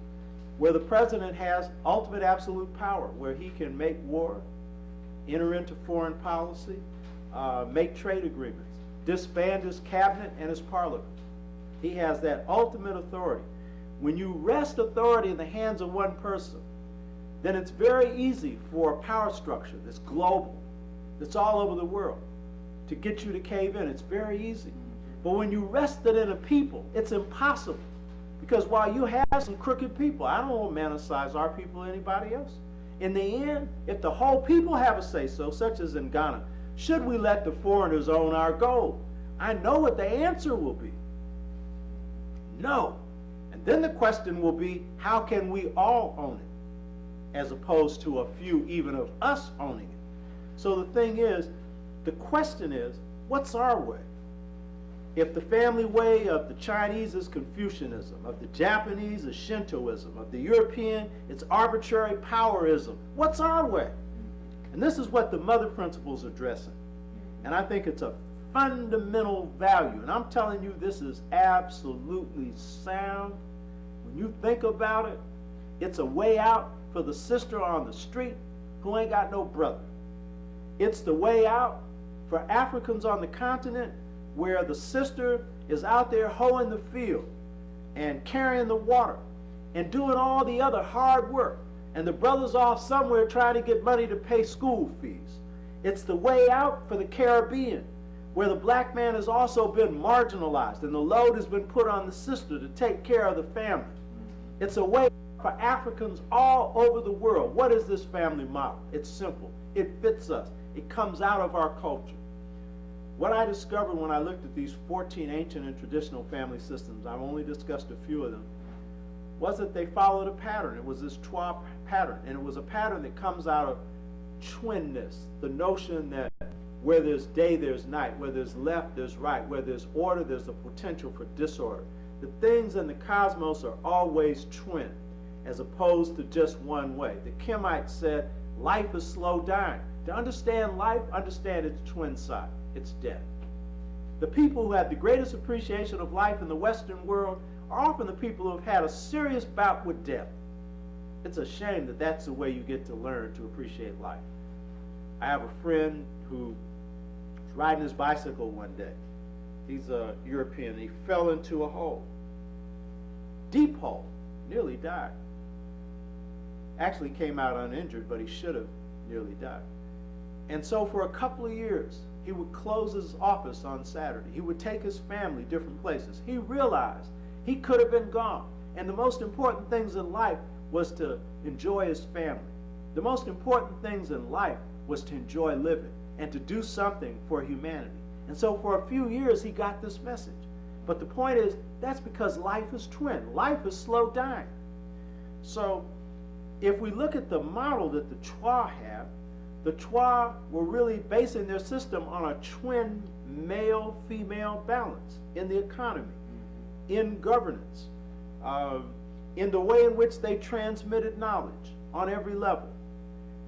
where the president has ultimate absolute power, where he can make war, enter into foreign policy, make trade agreements, disband his cabinet and his parliament. He has that ultimate authority. When you rest authority in the hands of one person, then it's very easy for a power structure that's global, that's all over the world, to get you to cave in. It's very easy. But when you rest it in a people, it's impossible. Because while you have some crooked people, I don't romanticize our people or anybody else. In the end, if the whole people have a say-so, such as in Ghana, should we let the foreigners own our gold? I know what the answer will be. No. And then the question will be, how can we all own it, as opposed to a few even of us owning it? So the thing is, the question is, what's our way? If the family way of the Chinese is Confucianism, of the Japanese is Shintoism, of the European it's arbitrary powerism, what's our way? And this is what the mother principles are addressing. And I think it's a fundamental value. And I'm telling you, this is absolutely sound. When you think about it, it's a way out for the sister on the street who ain't got no brother. It's the way out for Africans on the continent where the sister is out there hoeing the field and carrying the water and doing all the other hard work, and the brother's off somewhere trying to get money to pay school fees. It's the way out for the Caribbean, where the black man has also been marginalized and the load has been put on the sister to take care of the family. It's a way for Africans all over the world. What is this family model? It's simple. It fits us. It comes out of our culture. What I discovered when I looked at these 14 ancient and traditional family systems, I've only discussed a few of them, was that they followed a pattern. It was this trois pattern, and it was a pattern that comes out of twinness, the notion that where there's day, there's night, where there's left, there's right, where there's order, there's the potential for disorder. The things in the cosmos are always twin, as opposed to just one way. The Kemites said life is slow dying. To understand life, understand its twin side, its death. The people who have the greatest appreciation of life in the Western world are often the people who have had a serious bout with death. It's a shame that that's the way you get to learn to appreciate life. I have a friend who was riding his bicycle one day. He's a European. He fell into a hole. Deep hole. Nearly died. Actually came out uninjured, but he should have nearly died. And so for a couple of years, he would close his office on Saturday. He would take his family different places. He realized he could have been gone. And the most important things in life was to enjoy his family. The most important things in life was to enjoy living and to do something for humanity. And so for a few years, he got this message. But the point is, that's because life is twin. Life is slow dying. So if we look at the model that the Twa have, the Twa were really basing their system on a twin male-female balance in the economy, in governance, in the way in which they transmitted knowledge on every level.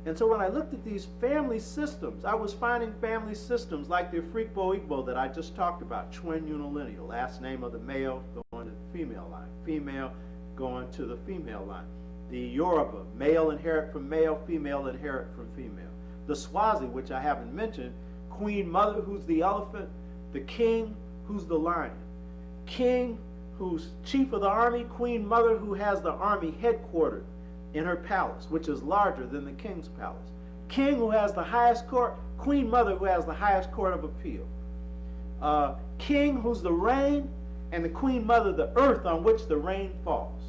And so when I looked at these family systems, I was finding family systems like the Afrikbo Igbo that I just talked about, twin unilineal, last name of the male going to the female line, female going to the female line. The Yoruba, male inherit from male, female inherit from female. The Swazi, which I haven't mentioned, queen mother, who's the elephant, the king, who's the lion. King, who's chief of the army, queen mother, who has the army headquartered in her palace, which is larger than the king's palace. King, who has the highest court, queen mother, who has the highest court of appeal. King, who's the rain, and the queen mother, the earth on which the rain falls.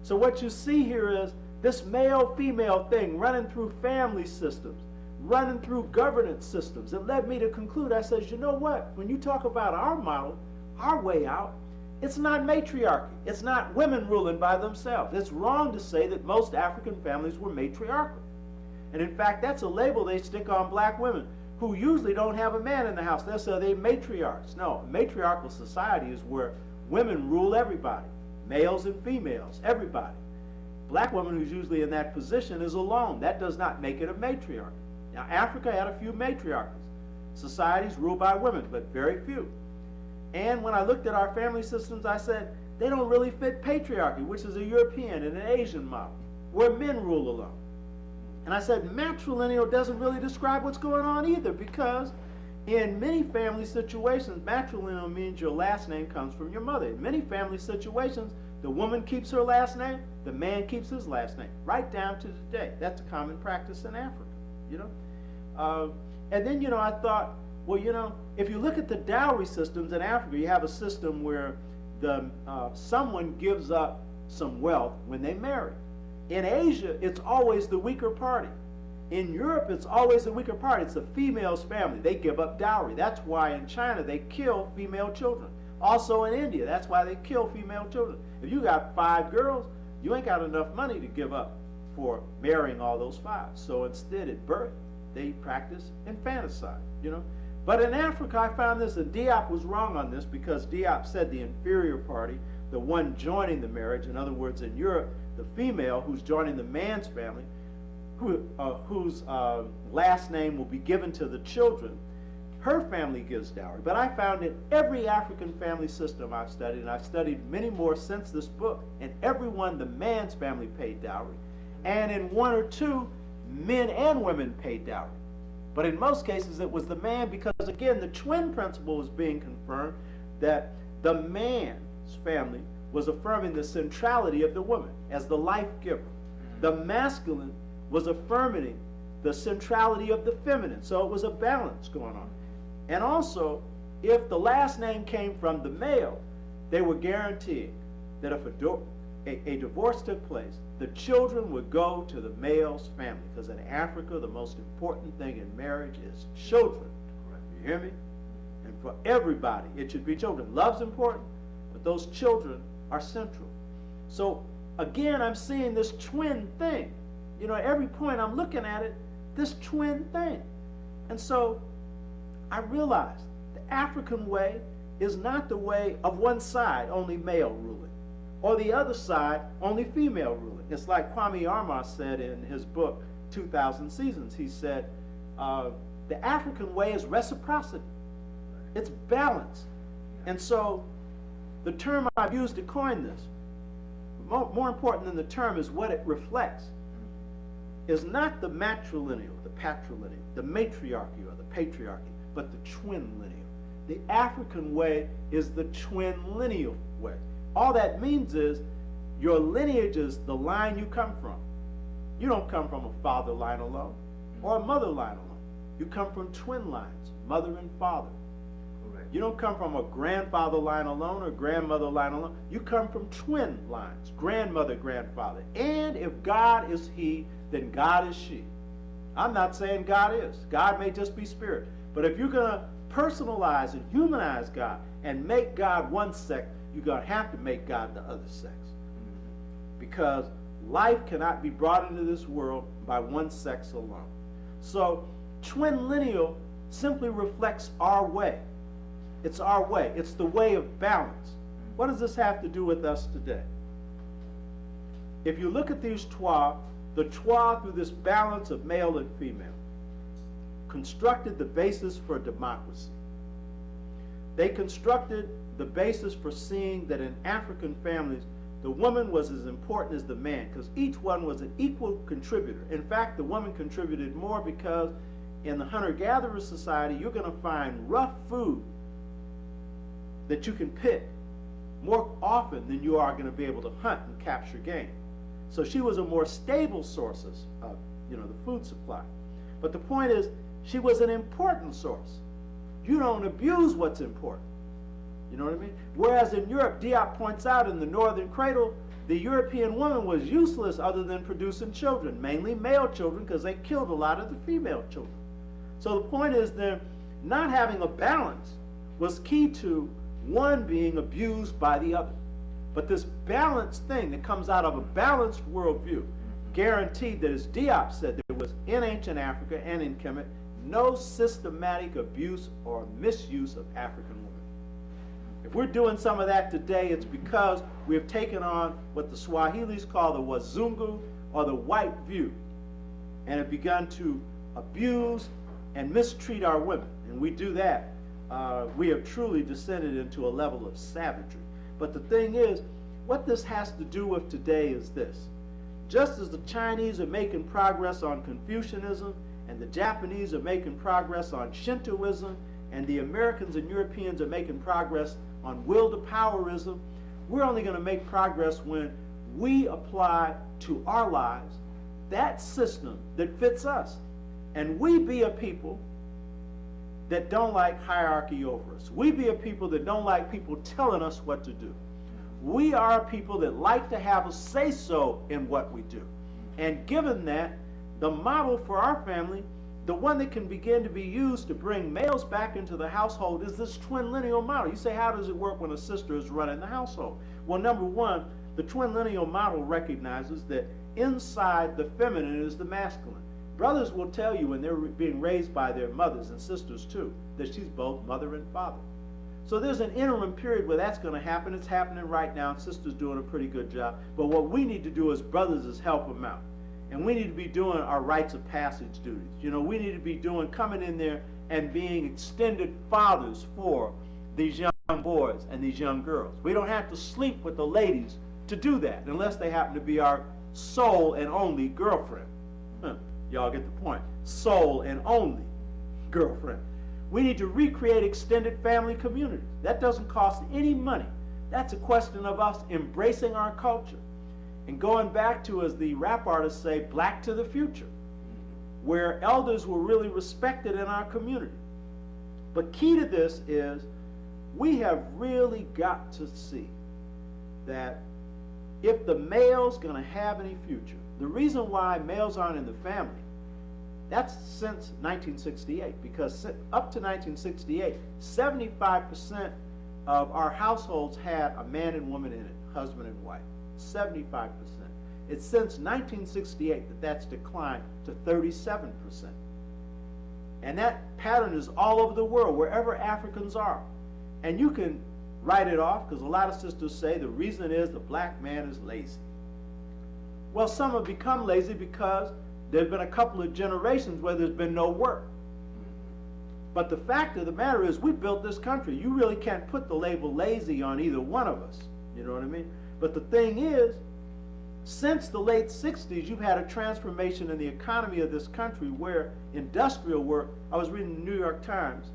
So what you see here is this male-female thing running through family systems, running through governance systems. It led me to conclude, I said, you know what? When you talk about our model, our way out, it's not matriarchy. It's not women ruling by themselves. It's wrong to say that most African families were matriarchal. And in fact, that's a label they stick on black women who usually don't have a man in the house. They'll say they're matriarchs. No, a matriarchal society is where women rule everybody, males and females, everybody. Black woman who's usually in that position is alone. That does not make it a matriarchy. Now, Africa had a few matriarchies. Societies ruled by women, but very few. And when I looked at our family systems, I said, they don't really fit patriarchy, which is a European and an Asian model, where men rule alone. And I said, matrilineal doesn't really describe what's going on either, because in many family situations, matrilineal means your last name comes from your mother. In many family situations, the woman keeps her last name, the man keeps his last name, right down to today. That's a common practice in Africa, you know. And then, you know, I thought, well, you know, if you look at the dowry systems in Africa, you have a system where someone gives up some wealth when they marry. In Asia, it's always the weaker party. In Europe, it's always the weaker party. It's the female's family. They give up dowry. That's why in China, they kill female children. Also in India, that's why they kill female children. If you got 5 girls, you ain't got enough money to give up for marrying all those 5. So instead, at birth, they practice infanticide, you know. But in Africa, I found this, and Diop was wrong on this, because Diop said the inferior party, the one joining the marriage, in other words, in Europe, the female who's joining the man's family, whose last name will be given to the children, her family gives dowry. But I found in every African family system I've studied, and I've studied many more since this book, in every one, the man's family paid dowry. And in 1 or 2, men and women paid dowry. But in most cases, it was the man, because, again, the twin principle was being confirmed, that the man's family was affirming the centrality of the woman as the life giver. The masculine was affirming the centrality of the feminine. So it was a balance going on. And also, if the last name came from the male, they were guaranteeing that if a divorce took place, the children would go to the male's family. Because in Africa, the most important thing in marriage is children. You hear me? And for everybody, it should be children. Love's important, but those children are central. So again, I'm seeing this twin thing. You know, at every point I'm looking at it, this twin thing. And so I realized the African way is not the way of one side, only male ruling, or the other side, only female ruling. It's like Kwame Armah said in his book, 2000 Seasons. He said, the African way is reciprocity. It's balance. And so the term I've used to coin this, more important than the term is what it reflects, is not the matrilineal, the patrilineal, the matriarchy or the patriarchy, but the twin lineal. The African way is the twin lineal way. All that means is your lineage is the line you come from. You don't come from a father line alone or a mother line alone. You come from twin lines, mother and father. Correct. You don't come from a grandfather line alone or grandmother line alone. You come from twin lines, grandmother, grandfather. And if God is he, then God is she. I'm not saying God is. God may just be spirit. But if you're going to personalize and humanize God and make God one sex, you're going to have to make God the other sex. Because life cannot be brought into this world by one sex alone. So twin lineal simply reflects our way. It's our way. It's the way of balance. What does this have to do with us today? If you look at these trois, the trois through this balance of male and female constructed the basis for democracy. They constructed the basis for seeing that in African families, the woman was as important as the man because each one was an equal contributor. In fact, the woman contributed more because in the hunter-gatherer society, you're going to find rough food that you can pick more often than you are going to be able to hunt and capture game. So she was a more stable source of the food supply. But the point is, she was an important source. You don't abuse what's important. You know what I mean? Whereas in Europe, Diop points out in the Northern Cradle, the European woman was useless other than producing children, mainly male children, because they killed a lot of the female children. So the point is that not having a balance was key to one being abused by the other. But this balanced thing that comes out of a balanced worldview guaranteed that, as Diop said, there was in ancient Africa and in Kemet no systematic abuse or misuse of African women. If we're doing some of that today, it's because we have taken on what the Swahilis call the Wazungu or the white view and have begun to abuse and mistreat our women. And we do that. We have truly descended into a level of savagery. But the thing is, what this has to do with today is this. Just as the Chinese are making progress on Confucianism, and the Japanese are making progress on Shintoism, and the Americans and Europeans are making progress on will to powerism, we're only going to make progress when we apply to our lives that system that fits us. And we be a people that don't like hierarchy over us. We be a people that don't like people telling us what to do. We are a people that like to have a say-so in what we do. And given that, the model for our family, the one that can begin to be used to bring males back into the household, is this twin lineal model. You say, how does it work when a sister is running the household? Well, number one, the twin lineal model recognizes that inside the feminine is the masculine. Brothers will tell you when they're being raised by their mothers, and sisters too, that she's both mother and father. So there's an interim period where that's going to happen. It's happening right now, and sister's doing a pretty good job. But what we need to do as brothers is help them out. And we need to be doing our rites of passage duties. You know, we need to be coming in there and being extended fathers for these young boys and these young girls. We don't have to sleep with the ladies to do that, unless they happen to be our sole and only girlfriend. Y'all get the point. Sole and only girlfriend. We need to recreate extended family communities. That doesn't cost any money. That's a question of us embracing our culture and going back to, as the rap artists say, black to the future, where elders were really respected in our community. But key to this is we have really got to see that if the male's going to have any future, the reason why males aren't in the family, that's since 1968, because up to 1968, 75% of our households had a man and woman in it, husband and wife, 75%. It's since 1968 that that's declined to 37%. And that pattern is all over the world, wherever Africans are. And you can write it off, because a lot of sisters say the reason is the black man is lazy. Well, some have become lazy because there's been a couple of generations where there's been no work. But the fact of the matter is, we built this country. You really can't put the label lazy on either one of us. You know what I mean? But the thing is, since the late 60s, you've had a transformation in the economy of this country where industrial work, I was reading the New York Times,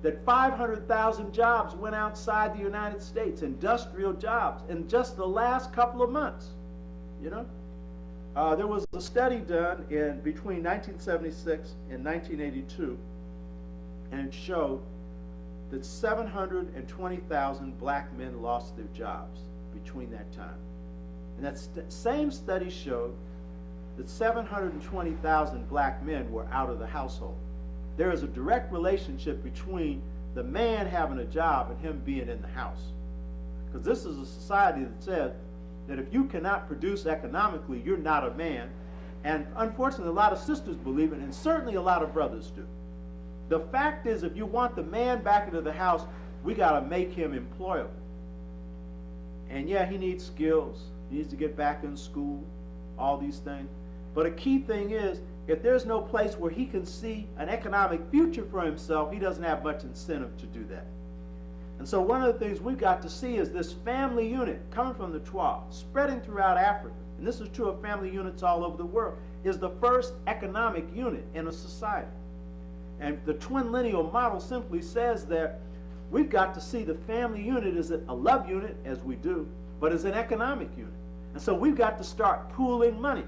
that 500,000 jobs went outside the United States, industrial jobs, in just the last couple of months, you know? There was a study done between 1976 and 1982, and it showed that 720,000 black men lost their jobs between that time. And that same study showed that 720,000 black men were out of the household. There is a direct relationship between the man having a job and him being in the house. Because this is a society that says that if you cannot produce economically, you're not a man. And unfortunately, a lot of sisters believe it, and certainly a lot of brothers do. The fact is, if you want the man back into the house, we got to make him employable. And yeah, he needs skills. He needs to get back in school, all these things. But a key thing is, if there's no place where he can see an economic future for himself, he doesn't have much incentive to do that. And so one of the things we've got to see is this family unit coming from the Twa, spreading throughout Africa, and this is true of family units all over the world, is the first economic unit in a society. And the twin lineal model simply says that we've got to see the family unit as a love unit, as we do, but as an economic unit. And so we've got to start pooling money.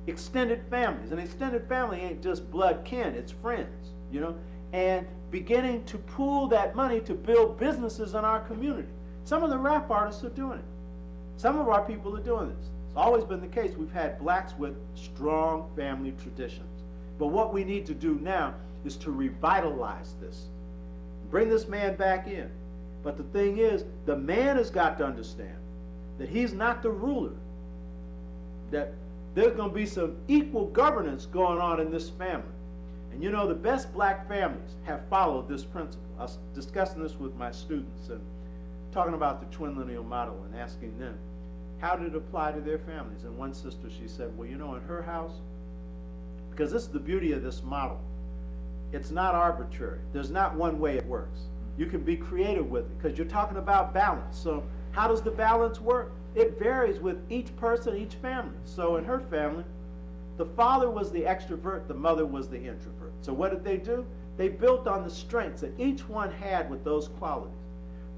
Extended families. An extended family ain't just blood kin, it's friends, you know, and beginning to pool that money to build businesses in our community. Some of the rap artists are doing it. Some of our people are doing this. It's always been the case. We've had blacks with strong family traditions. But what we need to do now is to revitalize this. Bring this man back in. But the thing is, the man has got to understand that he's not the ruler, that there's going to be some equal governance going on in this family. And you know, the best black families have followed this principle. I was discussing this with my students and talking about the twin lineal model and asking them, how did it apply to their families? And one sister, she said, well, you know, in her house, because this is the beauty of this model, it's not arbitrary. There's not one way it works. You can be creative with it because you're talking about balance. So how does the balance work? It varies with each person, each family. So in her family, the father was the extrovert, the mother was the introvert. So what did they do? They built on the strengths that each one had with those qualities.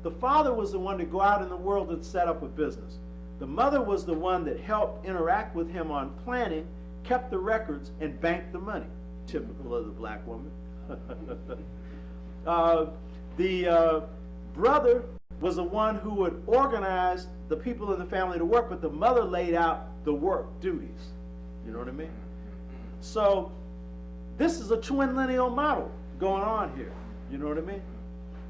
The father was the one to go out in the world and set up a business. The mother was the one that helped interact with him on planning, kept the records, and banked the money. Typical of the black woman. The brother was the one who would organize the people in the family to work, but the mother laid out the work duties. You know what I mean? So this is a twin lineal model going on here. You know what I mean?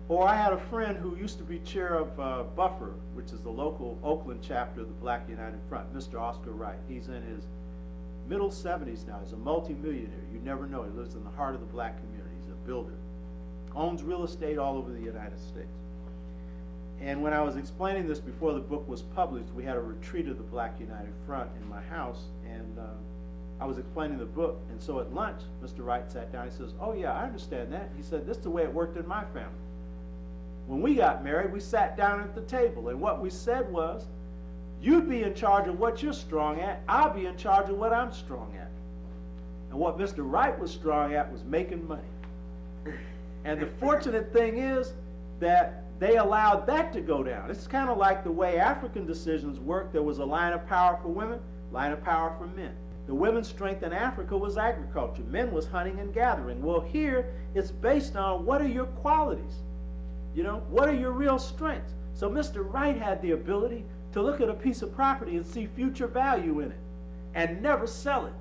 Or I had a friend who used to be chair of Buffer, which is the local Oakland chapter of the Black United Front, Mr. Oscar Wright. He's in his middle 70s now. He's a multimillionaire. You never know. He lives in the heart of the black community. He's a builder. Owns real estate all over the United States. And when I was explaining this before the book was published, we had a retreat of the Black United Front in my house, and I was explaining the book. And so at lunch, Mr. Wright sat down. He says, oh yeah, I understand that. He said, this is the way it worked in my family. When we got married, we sat down at the table, and what we said was, you'd be in charge of what you're strong at, I'll be in charge of what I'm strong at. And what Mr. Wright was strong at was making money. And the fortunate thing is that they allowed that to go down. It's kind of like the way African decisions work. There was a line of power for women, line of power for men. The women's strength in Africa was agriculture. Men was hunting and gathering. Well, here, it's based on what are your qualities? You know, what are your real strengths? So Mr. Wright had the ability to look at a piece of property and see future value in it and never sell it.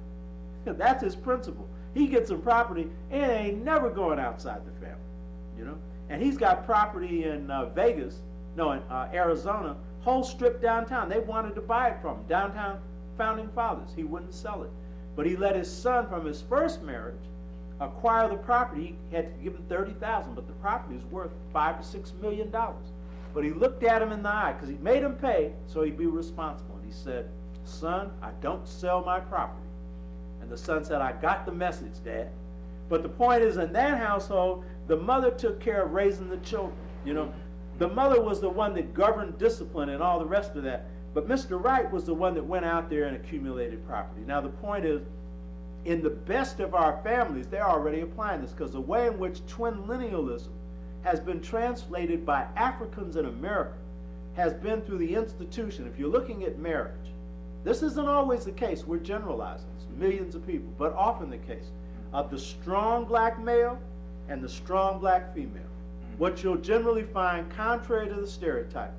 That's his principle. He gets some property and it ain't never going outside the family, you know? And he's got property in Arizona, whole strip downtown. They wanted to buy it from him, downtown Founding Fathers. He wouldn't sell it. But he let his son from his first marriage acquire the property, he had to give him $30,000, but the property is worth $5 to $6 million. But he looked at him in the eye, because he made him pay, so he'd be responsible. And he said, son, I don't sell my property. And the son said, I got the message, Dad. But the point is, in that household, the mother took care of raising the children. You know, the mother was the one that governed discipline and all the rest of that. But Mr. Wright was the one that went out there and accumulated property. Now, the point is, in the best of our families, they're already applying this, because the way in which twin linealism has been translated by Africans in America has been through the institution. If you're looking at marriage, this isn't always the case. We're generalizing. It's millions of people, but often the case of the strong black male and the strong black female. What you'll generally find, contrary to the stereotype,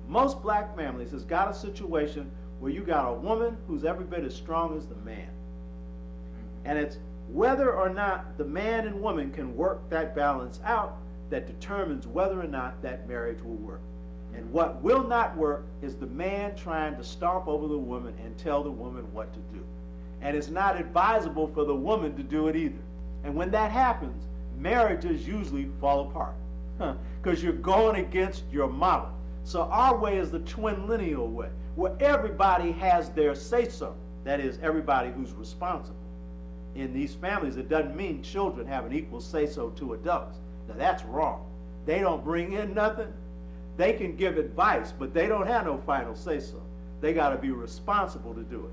most black families has got a situation where you got a woman who's every bit as strong as the man. And it's whether or not the man and woman can work that balance out that determines whether or not that marriage will work. And what will not work is the man trying to stomp over the woman and tell the woman what to do. And it's not advisable for the woman to do it either. And when that happens, marriages usually fall apart, because you're going against your model. So our way is the twin lineal way, where everybody has their say-so. That is, everybody who's responsible. In these families, it doesn't mean children have an equal say-so to adults. Now, that's wrong. They don't bring in nothing. They can give advice, but they don't have no final say-so. They got to be responsible to do it.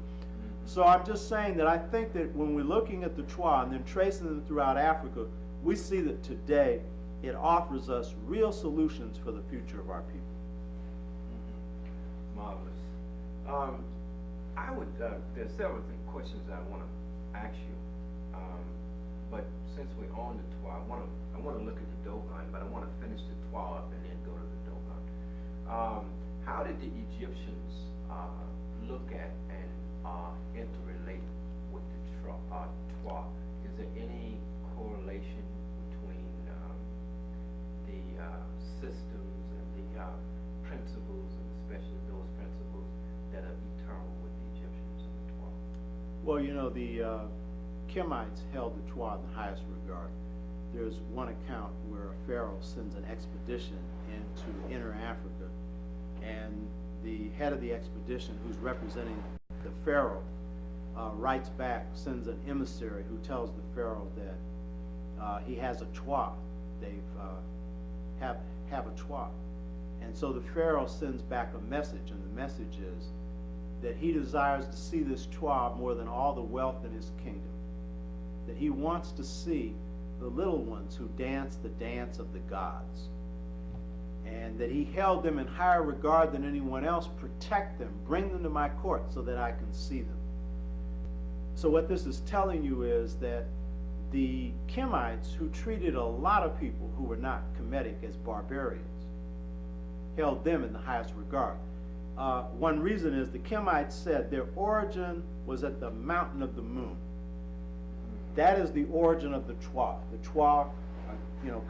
So I'm just saying that I think that when we're looking at the Twa and then tracing them throughout Africa, we see that today it offers us real solutions for the future of our people. Marvelous. I would, there's several questions I want to ask you, but since we're on the Twa, I want to look at the Dogon, but I want to finish the Twa up and then go to the Dogon. How did the Egyptians look at and interrelate with the Twa? Is there any correlation between the systems and the principles, and especially those principles that are eternal with the Egyptians and the Twa? Well, you know, the Kemites held the Twa in the highest regard. There's one account where a pharaoh sends an expedition into inner Africa, and the head of the expedition, who's representing the pharaoh, writes back, sends an emissary who tells the pharaoh that he has a Twa. They have a Twa. And so the pharaoh sends back a message, and the message is that he desires to see this Twa more than all the wealth in his kingdom. That he wants to see the little ones who dance the dance of the gods. And that he held them in higher regard than anyone else. Protect them, bring them to my court so that I can see them. So what this is telling you is that the Kemites, who treated a lot of people who were not Kemetic as barbarians, held them in the highest regard. One reason is the Kemites said their origin was at the mountain of the moon. That is the origin of the Twa. The Twa,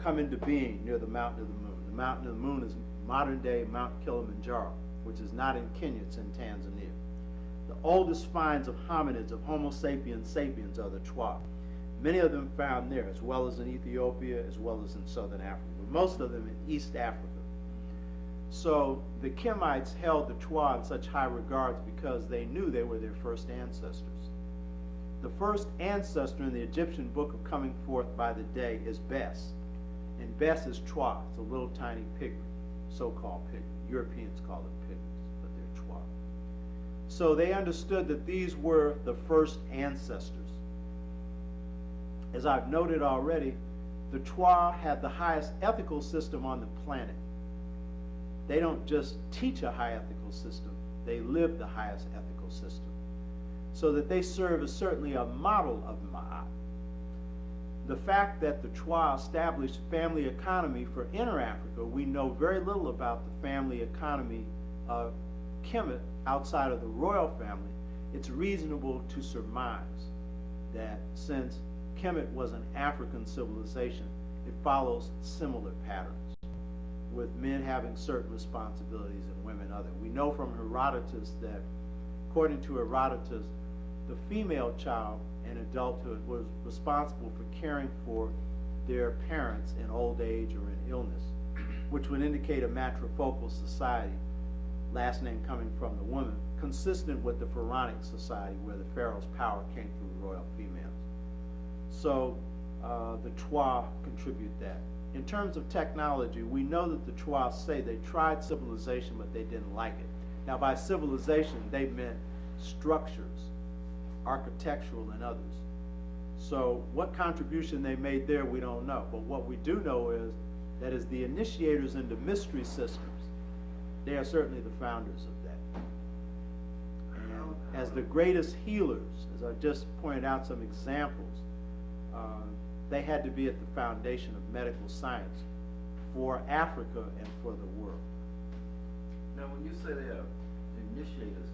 come into being near the mountain of the moon. The mountain of the moon is modern day Mount Kilimanjaro, which is not in Kenya, it's in Tanzania. The oldest finds of hominids, of Homo sapiens sapiens, are the Twa. Many of them found there, as well as in Ethiopia, as well as in southern Africa, but most of them in East Africa. So the Kemites held the Twa in such high regards because they knew they were their first ancestors. The first ancestor in the Egyptian book of Coming Forth by the Day is Bes. And Bes is Twa. It's a little tiny pigment, so-called pigment. Europeans call it pigments, but they're Twa. So they understood that these were the first ancestors. As I've noted already, the Twa had the highest ethical system on the planet. They don't just teach a high ethical system, they live the highest ethical system. So that they serve as certainly a model of Maat. The fact that the Twa established family economy for inner Africa, we know very little about the family economy of Kemet outside of the royal family. It's reasonable to surmise that since Kemet was an African civilization, it follows similar patterns, with men having certain responsibilities and women other. We know from Herodotus that, according to Herodotus, the female child in adulthood was responsible for caring for their parents in old age or in illness, which would indicate a matrifocal society, last name coming from the woman, consistent with the pharaonic society where the pharaoh's power came through royal females. So the Twa contribute that. In terms of technology, we know that the Twa say they tried civilization, but they didn't like it. Now, by civilization, they meant structures, architectural and others. So what contribution they made there, we don't know. But what we do know is that as the initiators into mystery systems, they are certainly the founders of that. And as the greatest healers, as I just pointed out some examples, they had to be at the foundation of medical science for Africa and for the world. Now, when you say they are initiators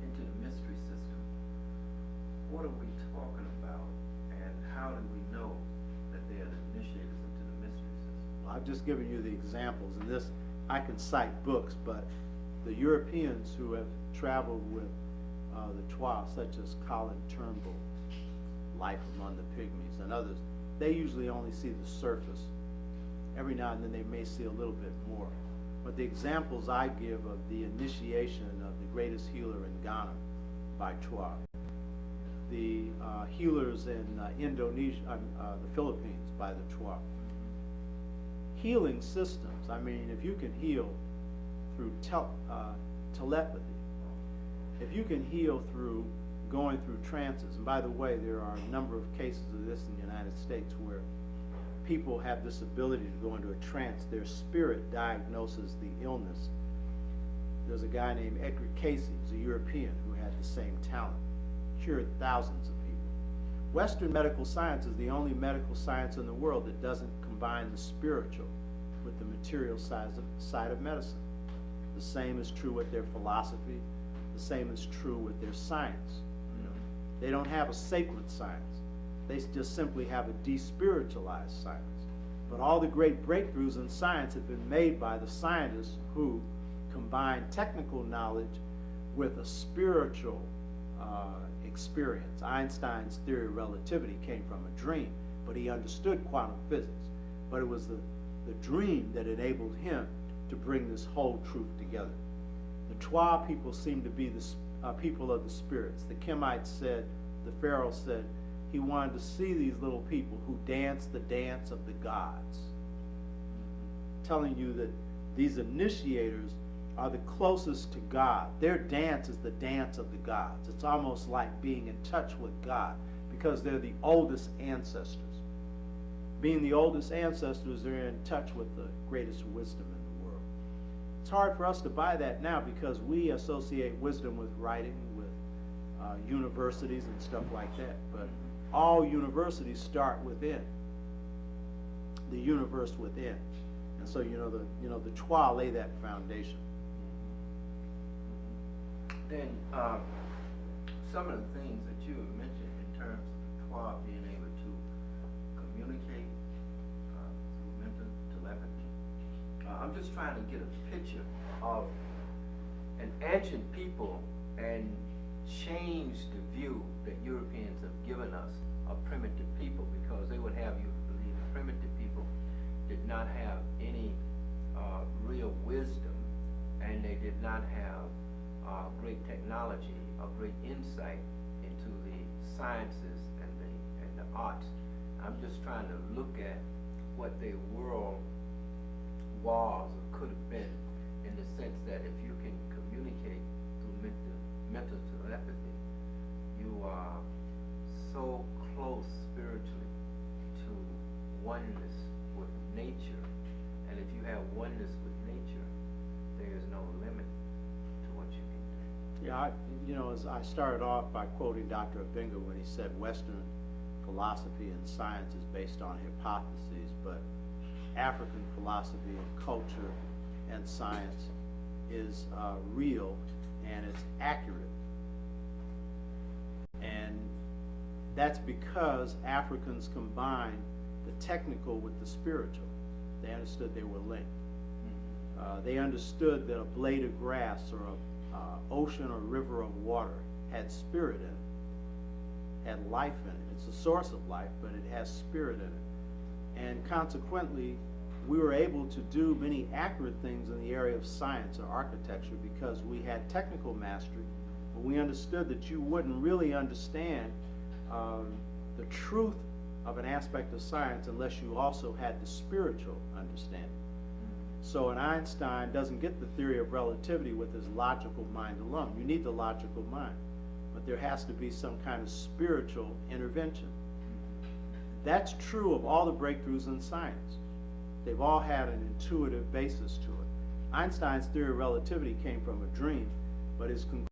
into the mystery system, what are we talking about, and how do we know that they are the initiators into the mystery system? Well, I've just given you the examples, and this, I can cite books, but the Europeans who have traveled with the Twa, such as Colin Turnbull, Life Among the Pygmies, and others, they usually only see the surface. Every now and then they may see a little bit more. But the examples I give of the initiation of the greatest healer in Ghana by Twa, the healers in Indonesia, the Philippines by the Twa. Healing systems, I mean, if you can heal through telepathy, if you can heal through going through trances, and by the way, there are a number of cases of this in the United States where people have this ability to go into a trance, their spirit diagnoses the illness. There's a guy named Edgar Cayce, who's a European, who had the same talent, cured thousands of people. Western medical science is the only medical science in the world that doesn't combine the spiritual with the material side of medicine. The same is true with their philosophy. The same is true with their science. They don't have a sacred science. They just simply have a despiritualized science. But all the great breakthroughs in science have been made by the scientists who combine technical knowledge with a spiritual experience. Einstein's theory of relativity came from a dream, but he understood quantum physics. But it was the dream that enabled him to bring this whole truth together. The Twa people seem to be the people of the spirits. The Kemites said, the Pharaoh said, he wanted to see these little people who dance the dance of the gods. Telling you that these initiators are the closest to God. Their dance is the dance of the gods. It's almost like being in touch with God because they're the oldest ancestors. Being the oldest ancestors, they're in touch with the greatest wisdom in the world. It's hard for us to buy that now because we associate wisdom with writing, with universities and stuff like that. But all universities start within, the universe within. And so the Twa lay that foundation. Then some of the things that you have mentioned in terms of the Twa being able to communicate through mental telepathy, I'm just trying to get a picture of an ancient people and change the view that Europeans have given us of primitive people, because they would have you believe the primitive people did not have any real wisdom, and they did not have great technology or great insight into the sciences and the arts. I'm just trying to look at what their world was or could have been, in the sense that if you can communicate through mental telepathy, you are so close spiritually to oneness with nature, and if you have oneness with nature, there is no limit to what you can do. Yeah, as I started off by quoting Dr. Abenga when he said Western philosophy and science is based on hypotheses, but African philosophy and culture and science is real and it's accurate. And that's because Africans combined the technical with the spiritual. They understood they were linked. They understood that a blade of grass or a ocean or river of water had spirit in it. had life in it. It's a source of life, but it has spirit in it. And consequently, we were able to do many accurate things in the area of science or architecture because we had technical mastery, but we understood that you wouldn't really understand the truth of an aspect of science unless you also had the spiritual understanding. So an Einstein doesn't get the theory of relativity with his logical mind alone. You need the logical mind, but there has to be some kind of spiritual intervention. That's true of all the breakthroughs in science. They've all had an intuitive basis to it. Einstein's theory of relativity came from a dream, but his conclusion